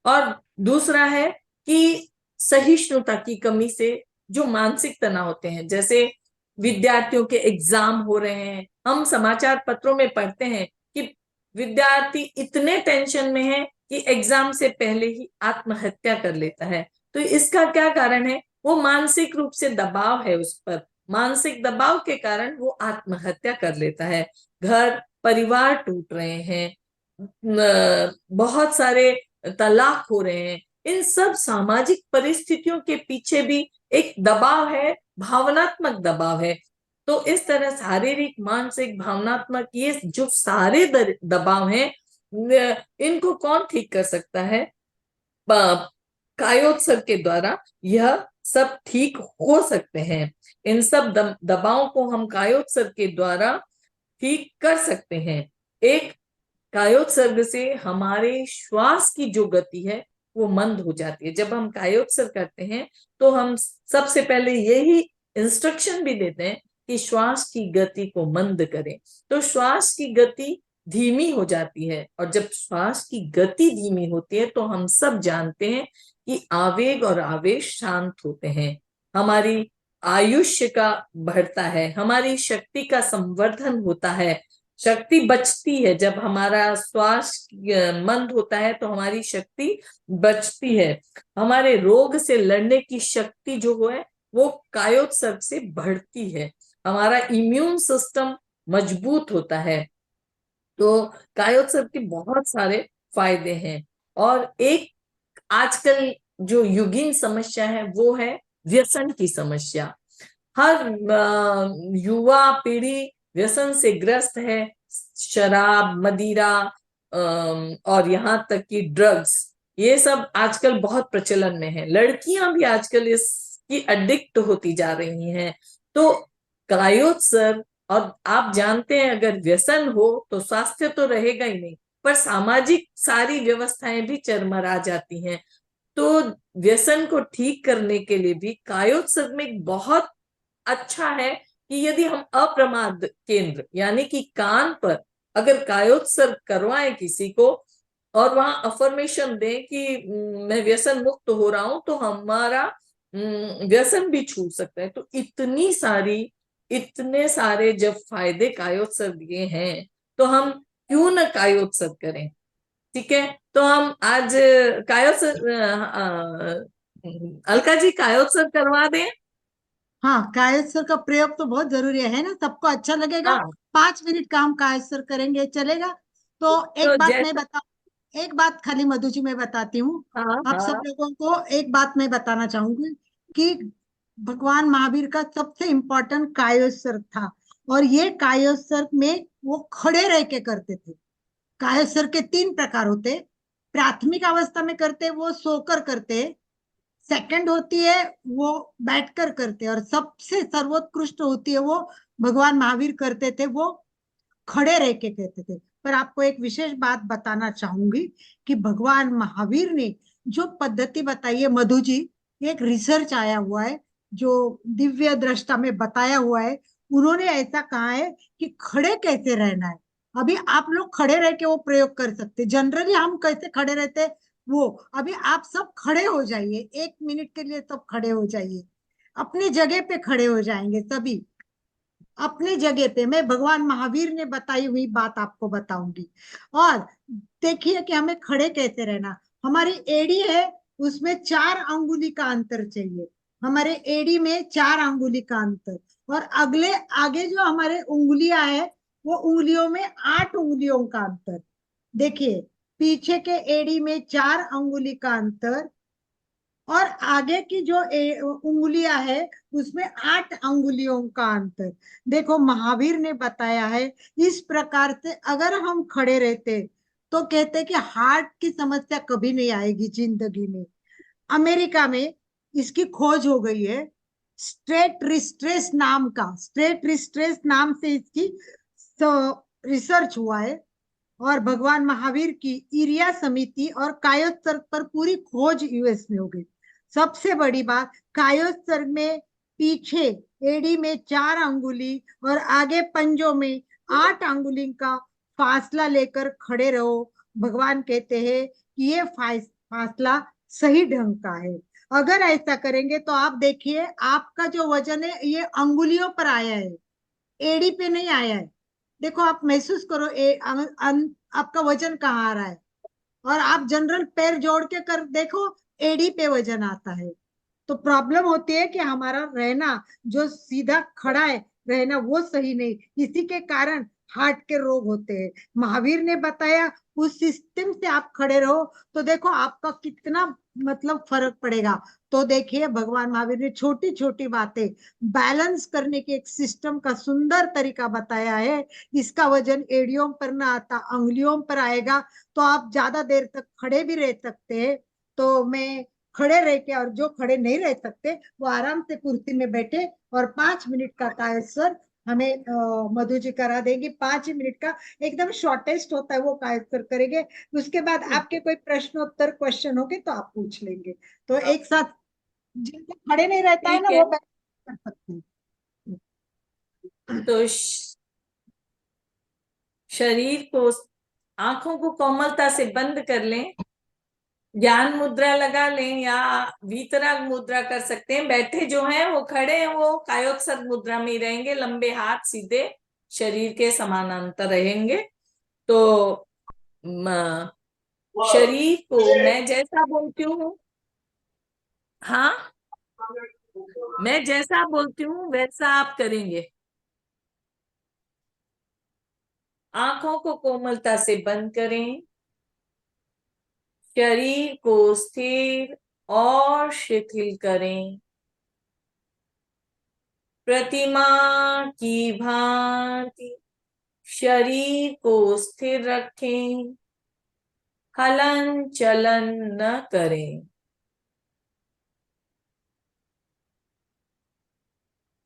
और दूसरा है कि सहिष्णुता की कमी से जो मानसिक तनाव होते हैं, जैसे विद्यार्थियों के एग्जाम हो रहे हैं, हम समाचार पत्रों में पढ़ते हैं कि विद्यार्थी इतने टेंशन में है कि एग्जाम से पहले ही आत्महत्या कर लेता है। तो इसका क्या कारण है? वो मानसिक रूप से दबाव है उस पर। मानसिक दबाव के कारण वो आत्महत्या कर लेता है। घर परिवार टूट रहे हैं, बहुत सारे तलाक हो रहे हैं। इन सब सामाजिक परिस्थितियों के पीछे भी एक दबाव है, भावनात्मक दबाव है। तो इस तरह शारीरिक, मानसिक, भावनात्मक ये जो सारे दबाव हैं, इनको कौन ठीक कर सकता है? कायोत्सर्ग के द्वारा यह सब ठीक हो सकते हैं। इन सब दबावों को हम कायोत्सर्ग के द्वारा ठीक कर सकते हैं। एक कायोत्सर्ग से हमारे श्वास की जो गति है वो मंद हो जाती है। जब हम कायोत्सर्ग करते हैं तो हम सबसे पहले यही इंस्ट्रक्शन भी देते हैं कि श्वास की गति को मंद करें। तो श्वास की गति धीमी हो जाती है, और जब श्वास की गति धीमी होती है तो हम सब जानते हैं कि आवेग और आवेश शांत होते हैं, हमारी आयुष्य का बढ़ता है, हमारी शक्ति का संवर्धन होता है, शक्ति बचती है। जब हमारा श्वास मंद होता है तो हमारी शक्ति बचती है। हमारे रोग से लड़ने की शक्ति जो है वो कायोत्सर्ग से बढ़ती है। हमारा इम्यून सिस्टम मजबूत होता है। तो कायोत्सर्ग के बहुत सारे फायदे हैं। और एक आजकल जो युगीन समस्या है वो है व्यसन की समस्या। हर युवा पीढ़ी व्यसन से ग्रस्त है। शराब, मदिरा और यहाँ तक कि ड्रग्स, ये सब आजकल बहुत प्रचलन में है। लड़कियां भी आजकल इसकी एडिक्ट होती जा रही हैं। तो कायोत्सर्ग, और आप जानते हैं अगर व्यसन हो तो स्वास्थ्य तो रहेगा ही नहीं, पर सामाजिक सारी व्यवस्थाएं भी चरमरा जाती हैं। तो व्यसन को ठीक करने के लिए भी कायोत्सर्ग में बहुत अच्छा है कि यदि हम अप्रमाद केंद्र यानी कि कान पर अगर कायोत्सर्ग करवाएं किसी को और वहां अफर्मेशन दें कि मैं व्यसन मुक्त हो रहा हूं, तो हमारा व्यसन भी छूट सकता है। तो इतने सारे जब फायदे कायोत्सर्ग दिए हैं तो हम क्यों न कायोत्सर्ग करें। ठीक है, तो हम आज कायोत्सर्ग, अलका जी कायोत्सर्ग करवा दें। हाँ, कायोत्सर्ग का प्रयोग तो बहुत जरूरी है ना, सबको अच्छा लगेगा। हाँ। 5 मिनट का हम कायोत्सर्ग करेंगे, चलेगा? तो तो एक बात खाली मधु जी मैं बताती हूँ। हाँ आप सब हाँ लोगों को एक बात मैं बताना चाहूंगी कि भगवान महावीर का सबसे इम्पोर्टेंट कायोत्सर्ग था, और ये कायोत्सर्ग में वो खड़े रह के करते थे। कायोत्सर्ग के 3 प्रकार होते। प्राथमिक अवस्था में करते वो सोकर करते, सेकंड होती है वो बैठकर करते, और सबसे सर्वोत्कृष्ट होती है वो भगवान महावीर करते थे, वो खड़े रह के कहते थे। पर आपको एक विशेष बात बताना चाहूंगी कि भगवान महावीर ने जो पद्धति बताई है मधु जी, एक रिसर्च आया हुआ है जो दिव्य दृष्टा में बताया हुआ है। उन्होंने ऐसा कहा है कि खड़े कैसे रहना है। अभी आप लोग खड़े रह के वो प्रयोग कर सकते, जनरली हम कैसे खड़े रहते हैं वो। अभी आप सब खड़े हो जाइए, 1 मिनट के लिए सब खड़े हो जाइए, अपनी जगह पे खड़े हो जाएंगे सभी, अपनी जगह पे। मैं भगवान महावीर ने बताई हुई बात आपको बताऊंगी। और देखिए कि हमें खड़े कैसे रहना। हमारी एड़ी है, उसमें 4 अंगुली का अंतर चाहिए, हमारे एड़ी में 4 अंगुली का अंतर। और अगले आगे जो हमारे उंगलियां है, वो उंगलियों में 8 उंगलियों का अंतर। देखिए, पीछे के एड़ी में 4 अंगुली का अंतर, और आगे की जो उंगलियां है उसमें 8 अंगुलियों का अंतर। देखो, महावीर ने बताया है इस प्रकार से अगर हम खड़े रहते तो कहते कि हार्ट की समस्या कभी नहीं आएगी जिंदगी में। अमेरिका में इसकी खोज हो गई है, स्ट्रेट रिस्ट्रेस नाम का, स्ट्रेट रिस्ट्रेस नाम से इसकी रिसर्च हुआ है। और भगवान महावीर की इरिया समिति और कायोत्सर्ग पर पूरी खोज यूएस में हो गई। सबसे बड़ी बात, कायोत्सर्ग में पीछे एड़ी में 4 अंगुली और आगे पंजों में 8 अंगुली का फासला लेकर खड़े रहो। भगवान कहते हैं कि ये फासला सही ढंग का है। अगर ऐसा करेंगे तो आप देखिए आपका जो वजन है ये अंगुलियों पर आया है, एड़ी पे नहीं आया है। देखो, आप महसूस करो आपका वजन कहाँ आ रहा है। और आप जनरल पैर जोड़ के कर देखो, एड़ी पे वजन आता है। तो प्रॉब्लम होती है कि हमारा रहना जो सीधा खड़ा है रहना वो सही नहीं, इसी के कारण हार्ट के रोग होते हैं। महावीर ने बताया उस सिस्टम से आप खड़े रहो तो देखो आपका कितना मतलब फर्क पड़ेगा। तो देखिए, भगवान महावीर ने छोटी छोटी बातें बैलेंस करने के एक सिस्टम का सुंदर तरीका बताया है। इसका वजन एड़ियों पर ना आता, अंगुलियों पर आएगा, तो आप ज्यादा देर तक खड़े भी रह सकते हैं। तो मैं खड़े रह के, और जो खड़े नहीं रह सकते वो आराम से कुर्सी में बैठे और 5 मिनट का कायस्वर हमें मधु जी करा देंगी। 5 ही मिनट का एकदम शॉर्टेस्ट होता है वो कायस्वर करेंगे। उसके बाद आपके कोई प्रश्नोत्तर क्वेश्चन होंगे तो आप पूछ लेंगे। तो एक साथ जिनको खड़े नहीं रहता है ना ठीक है। वो कर सकते हैं। तो शरीर को, आंखों को कोमलता से बंद कर लें, ज्ञान मुद्रा लगा लें या वीतराग मुद्रा कर सकते हैं। बैठे जो हैं वो खड़े हैं, वो कायोत्सर्ग मुद्रा में ही रहेंगे, लंबे हाथ सीधे शरीर के समानांतर रहेंगे। तो शरीर को मैं जैसा बोलती हूँ, हाँ, मैं जैसा बोलती हूँ वैसा आप करेंगे। आंखों को कोमलता से बंद करें, शरीर को स्थिर और शिथिल करें, प्रतिमा की भांति शरीर को स्थिर रखें, हलन चलन न करें।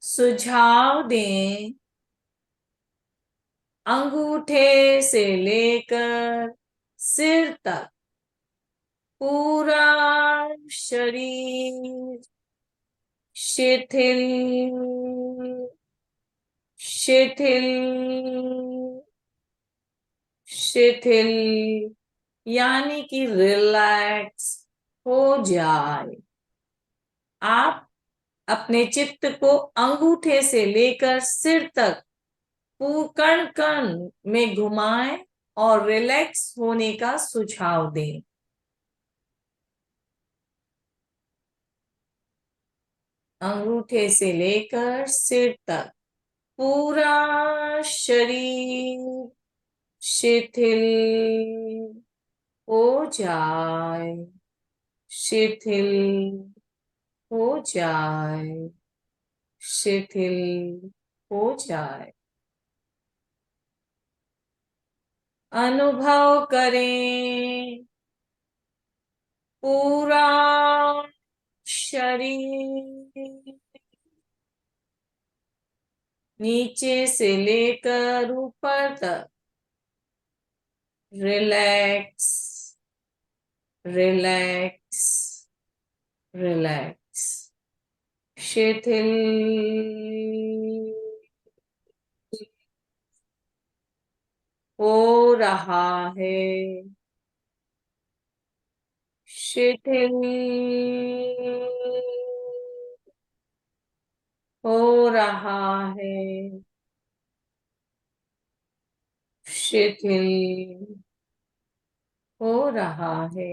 सुझाव दें, अंगूठे से लेकर सिर तक पूरा शरीर शिथिल शिथिल शिथिल यानी कि रिलैक्स हो जाए। आप अपने चित्त को अंगूठे से लेकर सिर तक कण कण में घुमाएं और रिलैक्स होने का सुझाव दें। अंगूठे से लेकर सिर तक पूरा शरीर शिथिल हो जाए, शिथिल हो जाए, शिथिल हो जाए। अनुभव करें पूरा शरीर नीचे से लेकर ऊपर तक रिलैक्स, रिलैक्स, रिलैक्स, शिथिल हो रहा है, शिथिल हो रहा है, शिथिल हो रहा है।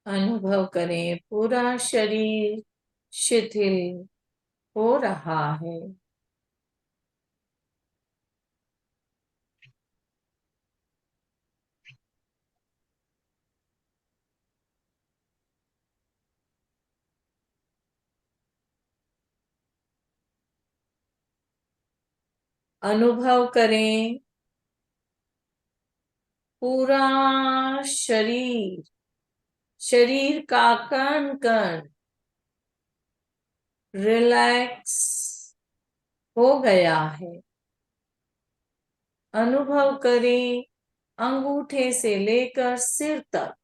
अनुभव करें पूरा शरीर शिथिल हो रहा है। अनुभव करें पूरा शरीर, शरीर का कण कण रिलैक्स हो गया है। अनुभव करें अंगूठे से लेकर सिर तक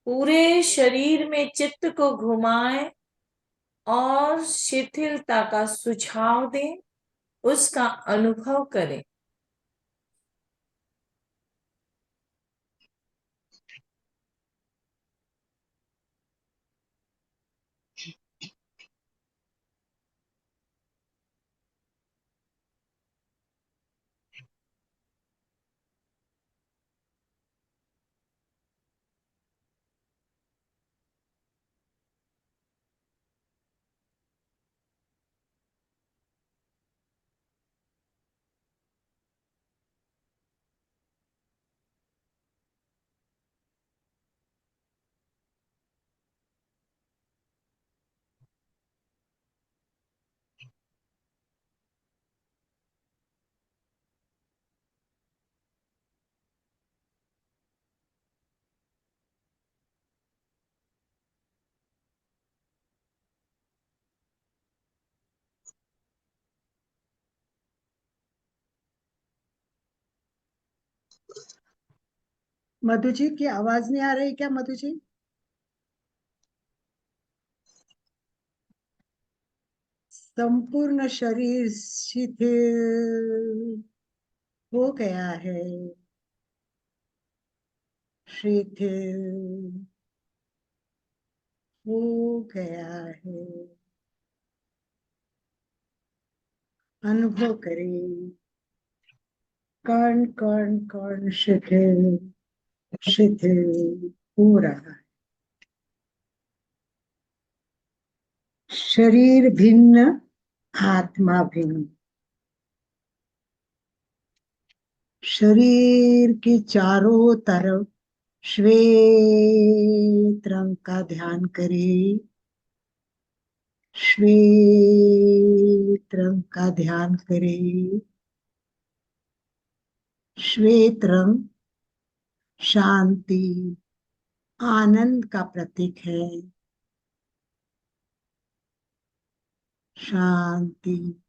पूरे शरीर में चित्त को घुमाएं और शिथिलता का सुझाव दें, उसका अनुभव करें। मधु जी की आवाज नहीं आ रही क्या मधु जी? संपूर्ण शरीर शिथिल हो गया है, शिथिल हो गया है। अनुभव करें कण कण कण शिथिल शिथिल हो रहा है। शरीर भिन्न, आत्मा भिन्न। शरीर के चारों तरफ श्वेत रंग का ध्यान करें, श्वेत रंग का ध्यान करें। श्वेत रंग शांति, आनंद का प्रतीक है। शांति,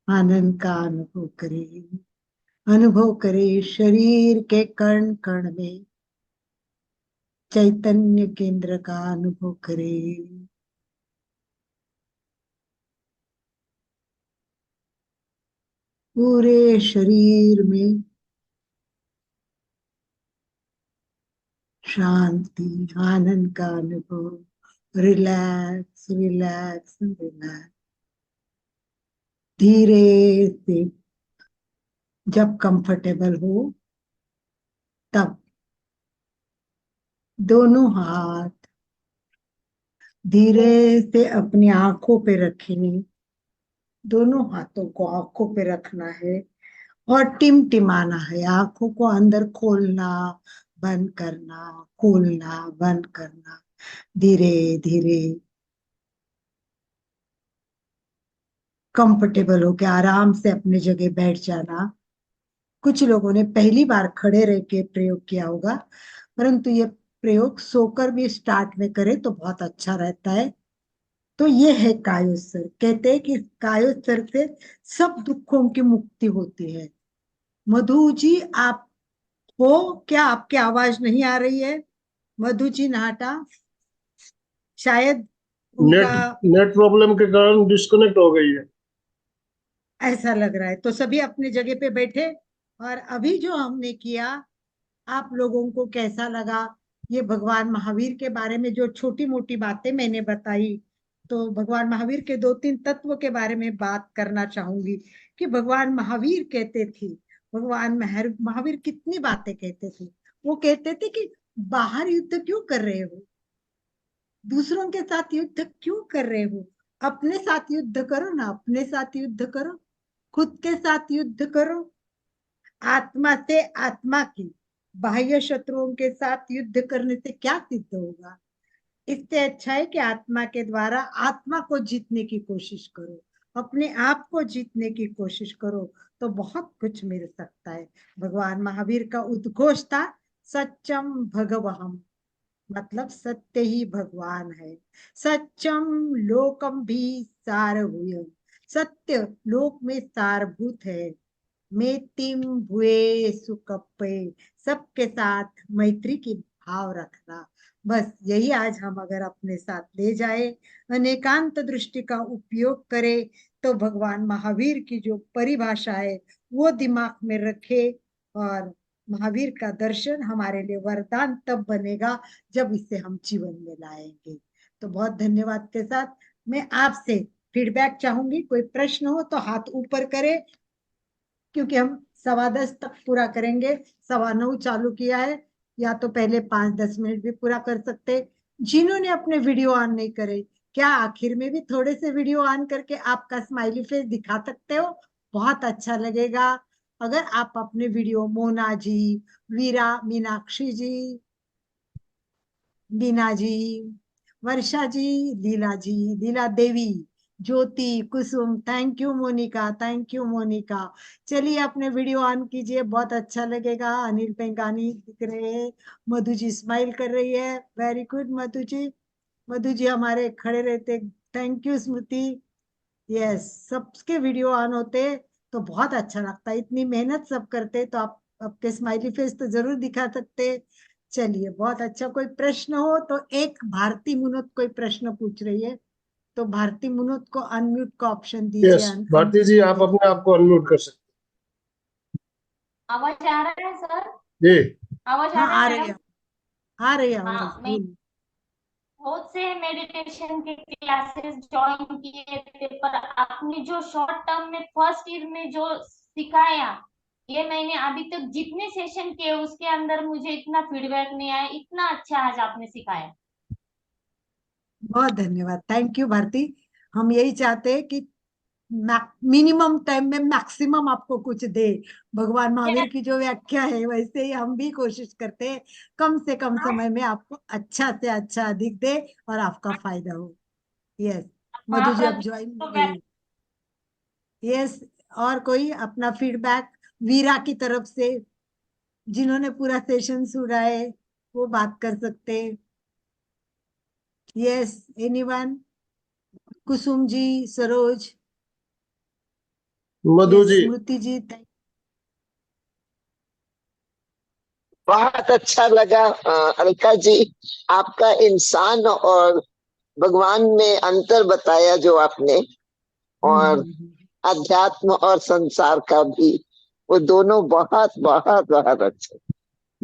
आनंद का अनुभव करें। अनुभव करें शरीर के कण कण में चैतन्य केंद्र का अनुभव करें। पूरे शरीर में शांति, आनंद का अनुभव। Relax relax relax. धीरे से जब कंफर्टेबल हो तब दोनों हाथ धीरे से अपनी आंखों पे रखें। दोनों हाथों को आंखों पे रखना है और टिमटिमाना है। आंखों को अंदर खोलना बंद करना, खोलना बंद करना, धीरे धीरे। कंफर्टेबल होके आराम से अपनी जगह बैठ जाना। कुछ लोगों ने पहली बार खड़े रह के प्रयोग किया होगा, परंतु ये प्रयोग सोकर भी स्टार्ट में करें तो बहुत अच्छा रहता है। तो ये है कायोत्सर्ग। कहते हैं कि कायोत्सर्ग से सब दुखों की मुक्ति होती है। मधु जी, आप हो क्या? आपकी आवाज नहीं आ रही है। मधु जी नाहटा, शायद उनका नेट नेट प्रॉब्लम के कारण डिस्कनेक्ट हो गई है। ऐसा लग रहा है। तो सभी अपनी जगह पे बैठे, और अभी जो हमने किया, आप लोगों को कैसा लगा? ये भगवान महावीर के बारे में जो छोटी मोटी बातें मैंने बताई, तो भगवान महावीर के 2-3 तत्व के बारे में बात करना चाहूंगी कि भगवान महावीर कहते थे, भगवान महावीर कितनी बातें कहते थे। वो कहते थे कि बाहर युद्ध क्यों कर रहे हो, दूसरों के साथ युद्ध क्यों कर रहे हो, अपने साथ युद्ध करो ना, अपने साथ युद्ध करो, खुद के साथ युद्ध करो। आत्मा से आत्मा की, बाह्य शत्रुओं के साथ युद्ध करने से क्या सिद्ध होगा? इससे अच्छा है कि आत्मा के द्वारा आत्मा को जीतने की कोशिश करो, अपने आप को जीतने की कोशिश करो, तो बहुत कुछ मिल सकता है। भगवान महावीर का उद्घोष था, सत्यम भगवहम, मतलब सत्य ही भगवान है। सत्यम लोकम भी सारभूयम, सत्य लोक में सारभूत है। मेतिम भुए सुकप्पे, सबके साथ मैत्री की भाव रखना। बस यही आज हम अगर अपने साथ ले जाए, अनेकांत दृष्टि का उपयोग करें, तो भगवान महावीर की जो परिभाषा है वो दिमाग में रखे, और महावीर का दर्शन हमारे लिए वरदान तब बनेगा जब इसे हम जीवन में लाएंगे। तो बहुत धन्यवाद के साथ मैं आपसे फीडबैक चाहूंगी। कोई प्रश्न हो तो हाथ ऊपर करे, क्योंकि हम 10:15 तक पूरा करेंगे। 9:15 चालू किया है, या तो पहले 5-10 मिनट भी पूरा कर सकते। जिन्होंने अपने वीडियो ऑन नहीं करे, क्या आखिर में भी थोड़े से वीडियो ऑन करके आपका स्माइली फेस दिखा सकते हो? बहुत अच्छा लगेगा अगर आप अपने video, Mona ji, Veera, Meenakshi ji, Beena ji, Varsha ji, Leela ji, Leela Devi, Jyoti, Kusum, thank you Monica, thank you Monica. चलिए अपने वीडियो ऑन कीजिए, बहुत अच्छा लगेगा। अनिल पेंगानी दिख रहे हैं, मधु जी स्माइल कर रही है, वेरी गुड मधु जी। मधु जी हमारे खड़े रहते, थैंक यू स्मृति। यस, सबके वीडियो ऑन होते तो बहुत अच्छा लगता है। इतनी मेहनत सब करते तो आप आपके स्माइली फेस तो जरूर दिखा सकते। चलिए बहुत अच्छा। कोई प्रश्न हो तो, एक भारती मुनोत कोई प्रश्न पूछ रही है, तो भारती मुनोत को अनम्यूट का ऑप्शन दीजिए। यस, भारती जी आप अपने आप को अनम्यूट कर सकते आवाज आ रहा है सर? हैं। जी आवाज आ हाँ, रहा है आ रही मैडम? है, आ रही है आवाज। हाँ, मैं बहुत से मेडिटेशन के क्लासेस ज्वाइन किए थे, पर आपने जो शॉर्ट टर्म में फर्स्ट ईयर में जो सिखाया, ये मैंने अभी तक जितने सेशन किए उसके अंदर मुझे इतना फीडबैक नहीं आया, इतना अच्छा आज आपने सिखाया। बहुत धन्यवाद, थैंक यू भारती। हम यही चाहते हैं कि मिनिमम टाइम में मैक्सिमम आपको कुछ दे। भगवान महावीर की जो व्याख्या है वैसे ही हम भी कोशिश करते हैं, कम से कम समय में आपको अच्छा से अच्छा अधिक दे और आपका फायदा हो। यस, मधु जी अब ज्वाइन हो गई। यस, और कोई अपना फीडबैक वीरा की तरफ से, जिन्होंने पूरा सेशन सुना है, वो बात कर सकते हैं। Yes, anyone? Kusum ji, Saroj, Madhu yes, जी। स्मृति जी, बहुत अच्छा लगा अलका जी, आपका इंसान और भगवान में अंतर बताया जो आपने, और अध्यात्म और संसार का भी, वो दोनों बहुत बहुत बहुत अच्छे।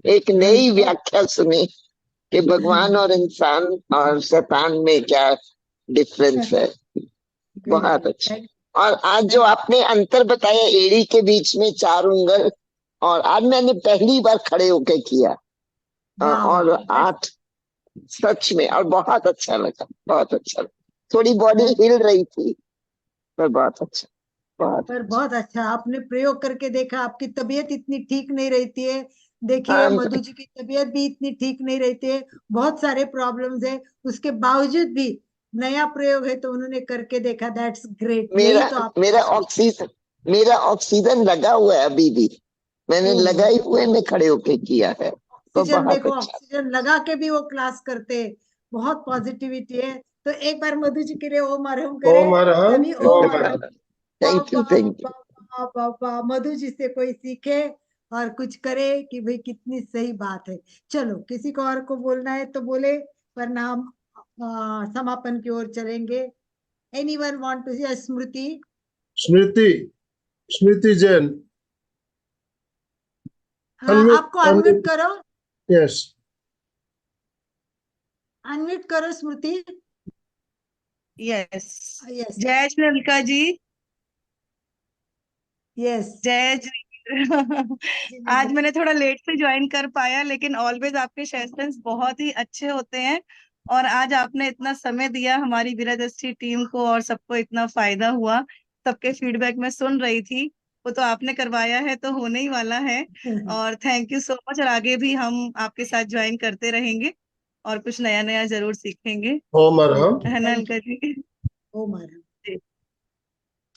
एक नई व्याख्या सुनी कि भगवान और इंसान और शैतान में क्या डिफरेंस है। बहुत अच्छा। और आज जो आपने अंतर बताया एड़ी के बीच में 4 उंगल, और आज मैंने पहली बार खड़े होके किया, और 8, सच में, और बहुत अच्छा लगा, बहुत अच्छा लगा। थोड़ी बॉडी हिल रही थी, पर बहुत अच्छा, बहुत पर बहुत अच्छा आपने प्रयोग करके देखा। आपकी तबीयत इतनी ठीक नहीं रहती है, देखिए हाँ, मधु जी की तबीयत भी इतनी ठीक नहीं रहती है, बहुत सारे प्रॉब्लम्स है, उसके बावजूद भी नया प्रयोग है तो उन्होंने करके देखा। दैट्स ग्रेट, यही मेरा तो आप मेरा ऑक्सीजन मेरा ऑक्सीजन लगा हुआ है अभी भी, मैंने लगाए हुए में खड़े होके किया है, तो ऑक्सीजन बहुत देखो, अच्छा। ऑक्सीजन लगा के भी वो क्लास करते हैं। बहुत पॉजिटिविटी है, तो एक बार मधु जी के लिए ओम अरहम करें ओम अरहम, सभी। ओम ओम अरहम। अरहम। Thank you, thank you. बाबा मधु जी से कोई सीखे और कुछ करे कि भाई कितनी सही बात है। चलो किसी को और को बोलना है तो बोले, वरना हम समापन की ओर चलेंगे। एनीवन वांट टू से? स्मृति, स्मृति, स्मृति जैन। हाँ अनम्यूट, आपको अनम्यूट करो, यस। अनम्यूट करो स्मृति। यस। यस जय श्री अलका जी। यस। जय श्री आज मैंने थोड़ा लेट से ज्वाइन कर पाया, लेकिन ऑलवेज आपके सेशंस बहुत ही अच्छे होते हैं। और आज आपने इतना समय दिया हमारी वीरादृष्टि टीम को और सबको, इतना फायदा हुआ। सबके फीडबैक में सुन रही थी, वो तो आपने करवाया है तो होने ही वाला है। और थैंक यू सो मच। और आगे भी हम आपके साथ ज्वाइन करते रहेंगे और कुछ नया नया जरूर सीखेंगे, ओम अरहम। है ना अलका जी? ओम अरहम।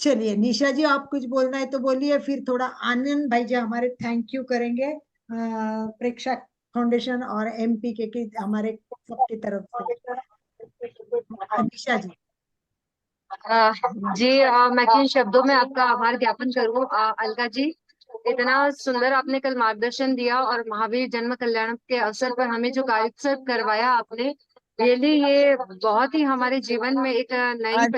चलिए निशा जी, आप कुछ बोलना है तो बोलिए, फिर थोड़ा आनंद भाई जी हमारे थैंक यू करेंगे प्रेक्षा फाउंडेशन और एमपी के हमारे सबकी तरफ से। निशा जी। जी मैं किन शब्दों में आपका आभार ज्ञापन करूं अलका जी। इतना सुंदर आपने कल मार्गदर्शन दिया और महावीर जन्म कल्याण के अवसर पर हमें जो कार्यक्रम करवाया आपने, रियली ये बहुत ही हमारे जीवन में एक नई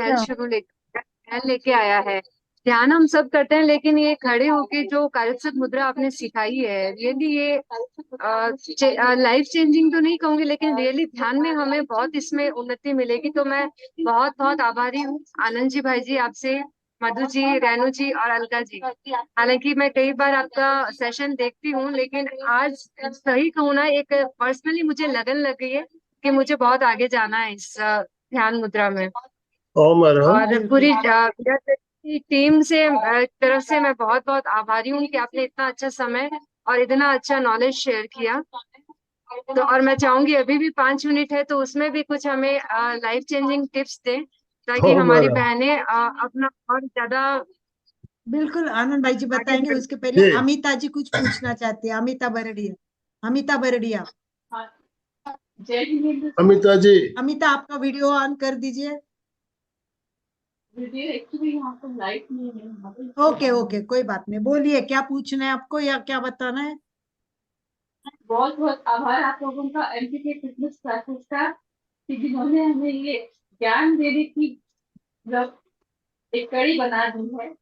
पहल लेके आया है। ध्यान हम सब करते हैं, लेकिन ये खड़े होके जो कार्यक्षत मुद्रा आपने सिखाई है, रियली ये लाइफ चेंजिंग तो नहीं कहूंगी, लेकिन रियली ध्यान में हमें बहुत इसमें उन्नति मिलेगी। तो मैं बहुत बहुत आभारी हूँ आनंद जी, भाई जी, आपसे, मधु जी, रेणु जी और अलका जी। हालांकि मैं कई बार आपका सेशन देखती हूँ, लेकिन आज सही कहूँ ना, एक पर्सनली मुझे लगन लग गई है कि मुझे बहुत आगे जाना है इस ध्यान मुद्रा में। ओम अरहम। और पूरी टीम से तरफ से मैं बहुत बहुत आभारी हूँ कि आपने इतना अच्छा समय और इतना अच्छा नॉलेज शेयर किया। तो और मैं चाहूंगी अभी भी 5 मिनट है, तो उसमें भी कुछ हमें लाइफ चेंजिंग टिप्स दें, ताकि ओम हमारी अरहम। बहनें अपना और ज्यादा। बिल्कुल आनंद भाई जी बताएंगे। उसके पहले जी। अमिता जी कुछ पूछना चाहती है। अमिता बरड़िया, अमिता बरड़िया। अमिता जी। अमिता आपका वीडियो ऑन कर दीजिए। एक्चुअली यहाँ पर लाइट नहीं है। ओके ओके, कोई बात नहीं, बोलिए क्या पूछना है आपको या क्या बताना है। बहुत बहुत आभार आप लोगों का एमपी के फिटनेस क्लासेस का, कि जिन्होंने हमें ये ज्ञान देने की मतलब एक कड़ी बना दी है।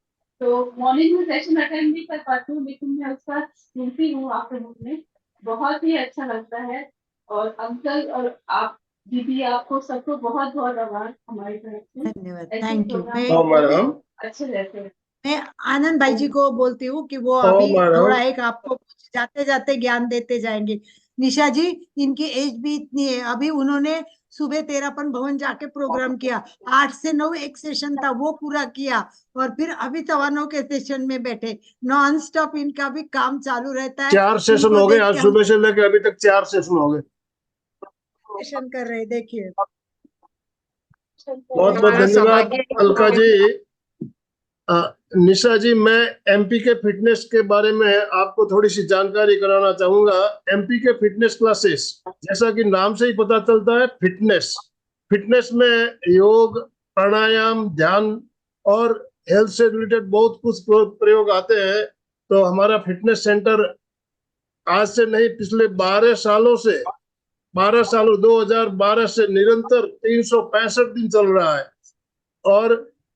तो मॉर्निंग में सेशन अटेंड नहीं कर पाती हूँ, लेकिन मैं उसका सुनती हूँ आप लोगों में, बहुत ही अच्छा लगता है। और अंकल और आप दीदी, आपको सबको बहुत बहुत आभार हमारी तरफ से। धन्यवाद, ऐसे थैंक यू। ओम अरहम। अच्छे रहते हैं। मैं आनंद भाई जी को बोलती हूँ कि वो अभी ओम अरहम। थोड़ा एक आपको कुछ जाते जाते ज्ञान देते जाएंगे। निशा जी, इनकी एज भी इतनी है, अभी उन्होंने सुबह तेरापन भवन जाके प्रोग्राम किया, 8 से 9 एक सेशन था वो पूरा किया, और फिर अभी 9:15 के सेशन में बैठे। नॉन स्टॉप इनका भी काम चालू रहता है। 4 सेशन इनको हो गए देख आज के हम सुबह से लेकर अभी तक 4 सेशन हो गए। सेशन कर रहे हैं, देखिए। बहुत बहुत हमारा धन्यवाद सौभाग्य अलका जी। निशा जी, मैं एमपी के फिटनेस के बारे में आपको थोड़ी सी जानकारी कराना चाहूंगा। एमपी के फिटनेस क्लासेस, जैसा कि नाम से ही पता चलता है, फिटनेस। फिटनेस में योग, प्राणायाम, ध्यान और हेल्थ से रिलेटेड बहुत कुछ प्रयोग आते हैं। तो हमारा फिटनेस सेंटर आज से नहीं, पिछले 12 सालों से, 2012 से निरंतर 365 दिन चल रहा है। और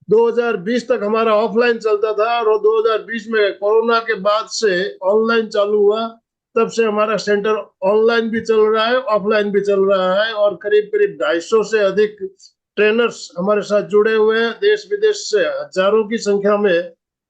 2020 तक हमारा ऑफलाइन चलता था, और 2020 में कोरोना के बाद से ऑनलाइन चालू हुआ। तब से हमारा सेंटर ऑनलाइन भी चल रहा है, ऑफलाइन भी चल रहा है, और करीब करीब 250 से अधिक ट्रेनर्स हमारे साथ जुड़े हुए हैं। देश विदेश से हजारों की संख्या में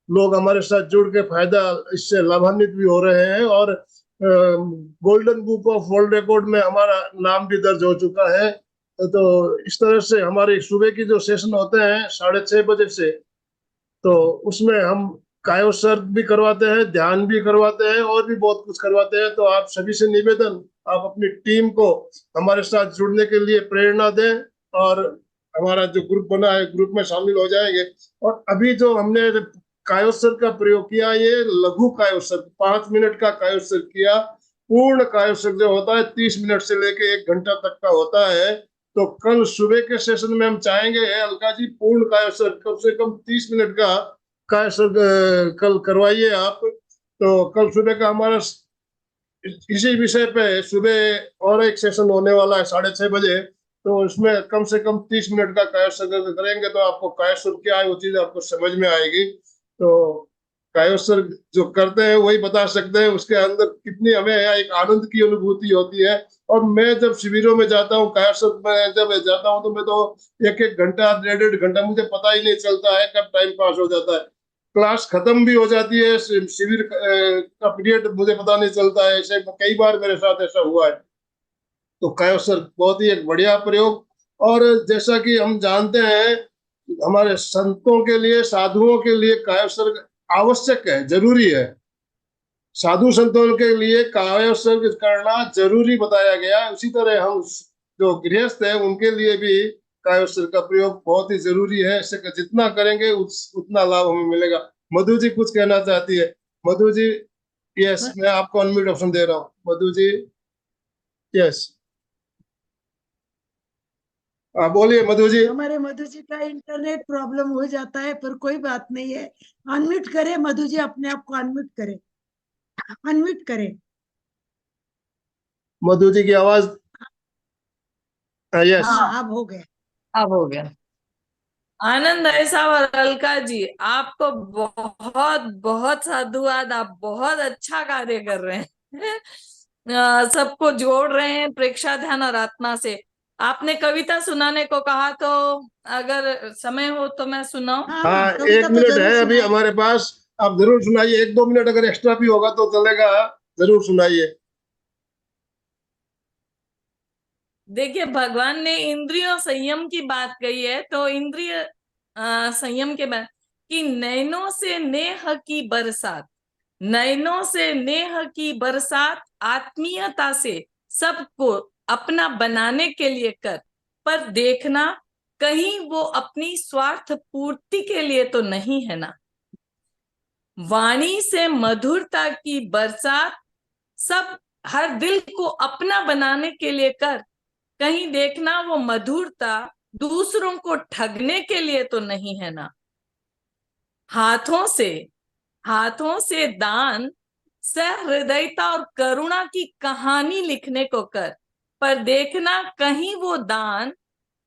लोग हमारे साथ जुड़ के फायदा, इससे लाभान्वित भी हो रहे हैं। और golden book of world record में हमारा नाम भी दर्ज हो चुका है। तो इस तरह से हमारे सुबह की जो सेशन होते हैं 6:30 बजे से, तो उसमें हम कायोसर्ग भी करवाते हैं, ध्यान भी करवाते हैं, और भी बहुत कुछ करवाते हैं। तो आप सभी से निवेदन, आप अपनी टीम को हमारे साथ जुड़ने के लिए प्रेरणा दें, और हमारा जो ग्रुप बना है, ग्रुप में शामिल हो जाएंगे। और अभी जो हमने कायोसर्ग का प्रयोग किया, ये लघु कायोसर्ग, 5 मिनट का कायोसर्ग किया। पूर्ण कायोसर्ग जो होता है 30 मिनट से लेके 1 घंटा तक का होता है। तो तो कल सुबह के सेशन में हम चाहेंगे अलका जी पूर्ण कायसर कम से कम 30 मिनट का कायसर कल करवाइए आप। तो कल सुबह का हमारा इसी विषय पे सुबह और एक सेशन होने वाला है 6:30 बजे। तो उसमें कम से कम 30 मिनट का कायसर करेंगे तो आपको कायसर क्या है वो चीज आपको समझ में आएगी। तो कायसर जो करते हैं वही बता सकते हैं उसके अंदर कितनी हमें एक आनंद की अनुभूति होती है। और मैं जब शिविरों में जाता हूँ कायसर में जब जाता हूँ तो मैं तो 1-1 घंटा 1.5 घंटा मुझे पता ही नहीं चलता है कब टाइम पास हो जाता है। क्लास खत्म भी हो जाती है, शिविर का पीरियड मुझे पता नहीं चलता है। ऐसे कई बार मेरे साथ ऐसा हुआ है। तो कायोसर बहुत ही एक बढ़िया प्रयोग। और जैसा कि हम जानते हैं हमारे संतों के लिए साधुओं के लिए कायोसर आवश्यक है, जरूरी है। साधु संतों के लिए कायोसर्ग करना जरूरी बताया गया। उसी तरह हम जो गृहस्थ है उनके लिए भी कायोसर्ग का प्रयोग बहुत ही जरूरी है। इससे जितना करेंगे उतना लाभ हमें मिलेगा। मधु जी कुछ कहना चाहती है। मधु जी, यस, मैं आपको अनम्यूट ऑप्शन दे रहा हूँ। मधु जी, यस, बोलिए मधु जी। हमारे मधु जी का इंटरनेट प्रॉब्लम हो जाता है पर कोई बात नहीं है। अनम्यूट करें मधु जी, अपने आप को अनम्यूट करें, अनम्यूट करें। मधु जी की आवाज, यस, हाँ अब हो गया, अब हो गया। आनंद ऐसा और अलका जी आपको बहुत बहुत साधुवाद। आप बहुत अच्छा कार्य कर रहे हैं। सबको जोड़ रहे हैं प्रेक्षा ध्यान और आत्मा से। आपने कविता सुनाने को कहा तो अगर समय हो तो मैं सुनाऊं। हाँ, कविता 1 तो मिनट जरूर है अभी सुनाइए। हमारे पास। आप जरूर सुनाइए। 1-2 मिनट अगर एक्स्ट्रा भी होगा तो चलेगा, जरूर सुनाइए। देखिए भगवान ने इंद्रियों संयम की बात कही है तो इंद्रिय संयम के बाद कि नैनों से नेह की बरसात, नैनों से नेह की बरसात आत्मीयता से सबको अपना बनाने के लिए कर, पर देखना कहीं वो अपनी स्वार्थ पूर्ति के लिए तो नहीं है ना। वाणी से मधुरता की बरसात सब हर दिल को अपना बनाने के लिए कर, कहीं देखना वो मधुरता दूसरों को ठगने के लिए तो नहीं है ना। हाथों से दान सहृदयता और करुणा की कहानी लिखने को कर, पर देखना कहीं वो दान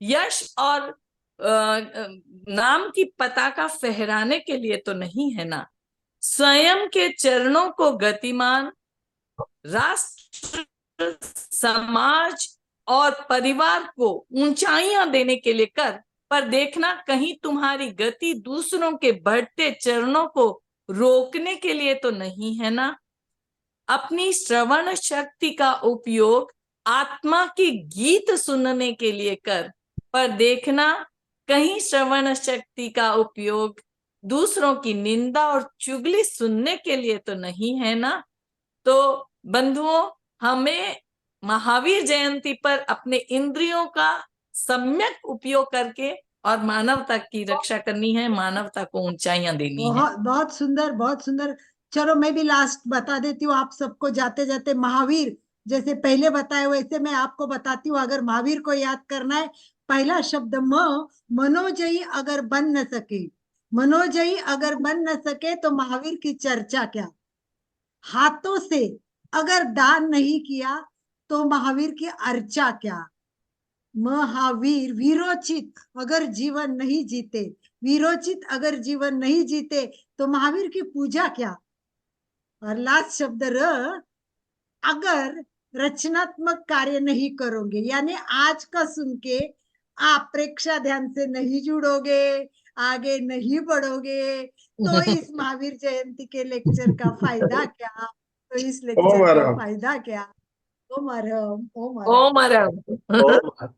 यश और नाम की पताका फहराने के लिए तो नहीं है ना। स्वयं के चरणों को गतिमान राष्ट्र समाज और परिवार को ऊंचाइयां देने के लिए कर, पर देखना कहीं तुम्हारी गति दूसरों के बढ़ते चरणों को रोकने के लिए तो नहीं है ना। अपनी श्रवण शक्ति का उपयोग आत्मा की गीत सुनने के लिए कर, पर देखना कहीं श्रवण शक्ति का उपयोग दूसरों की निंदा और चुगली सुनने के लिए तो नहीं है ना। तो बंधुओं, हमें महावीर जयंती पर अपने इंद्रियों का सम्यक उपयोग करके और मानवता की रक्षा करनी है, मानवता को ऊंचाइयां देनी है। बहुत बहुत सुंदर, बहुत सुंदर। चलो मैं भी लास्ट बता देती हूँ आप सबको जाते जाते। महावीर जैसे पहले बताए वैसे मैं आपको बताती हूँ। अगर महावीर को याद करना है, पहला शब्द मनोजयी अगर बन न सके, मनोजयी अगर बन न सके तो महावीर की चर्चा क्या। हाथों से अगर दान नहीं किया तो महावीर की अर्चा क्या। महावीर वीरोचित अगर जीवन नहीं जीते, वीरोचित अगर जीवन नहीं जीते तो महावीर की पूजा क्या। और लास्ट शब्द अगर रचनात्मक कार्य नहीं करोगे, यानी आज का सुन के आप प्रेक्षा ध्यान से नहीं जुड़ोगे, आगे नहीं बढ़ोगे, तो इस महावीर जयंती के लेक्चर का फायदा क्या, तो इस लेक्चर का फायदा क्या। ओम हरम, ओम हरम। ओम हरम।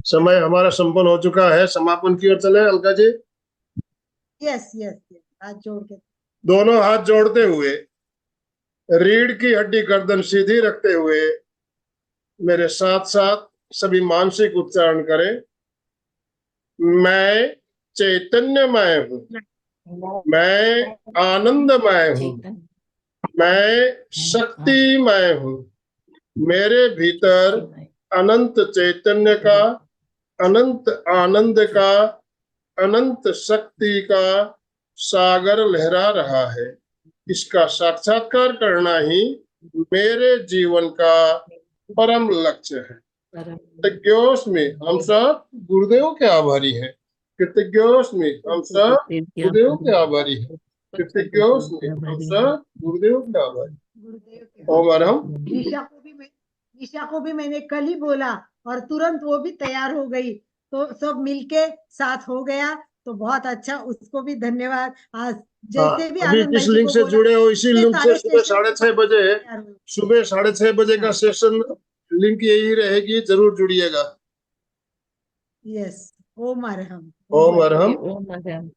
समय हमारा संपन्न हो चुका है, समापन की ओर चले Alka ji. Yes yes yes, हाथ जोड़ के, दोनों हाथ जोड़ते हुए रीढ़ की हड्डी गर्दन सीधी रखते हुए मेरे साथ साथ सभी मानसिक उच्चारण करें। मैं चैतन्यमय हूँ, मैं आनंदमय हूँ, मैं शक्तिमय हूँ। मेरे भीतर अनंत चैतन्य का अनंत आनंद का, अनंत शक्ति का सागर लहरा रहा है। इसका साक्षात्कार करना ही मेरे जीवन का परम लक्ष्य है। कृतज्ञोस्मि, हम सब गुरुदेव के आभारी हैं। कृतज्ञोस्मि, हम सब गुरुदेव के आभारी हैं। कृतज्ञोस्मि, हम सब गुरुदेव के आभारी। गुरुदेव के ओम अरहम। निशा को भी मैंने कल ही बोला और तुरंत वो भी तैयार हो गई, तो सब मिलके साथ हो गया, तो बहुत अच्छा, उसको भी धन्यवाद। आज जैसे भी अभी आनंद किस भाई जी लिंक को से बोला, जुड़े हो, इसी ये लिंक सारे से सुबह सेशन 6:30 बजे, तैयार हुए। सुबह 6:30 बजे का सेशन लिंक यही रहेगी, जरूर जुड़िएगा। यस, ओम अरहम। ओम अरहम। ओम अरहम।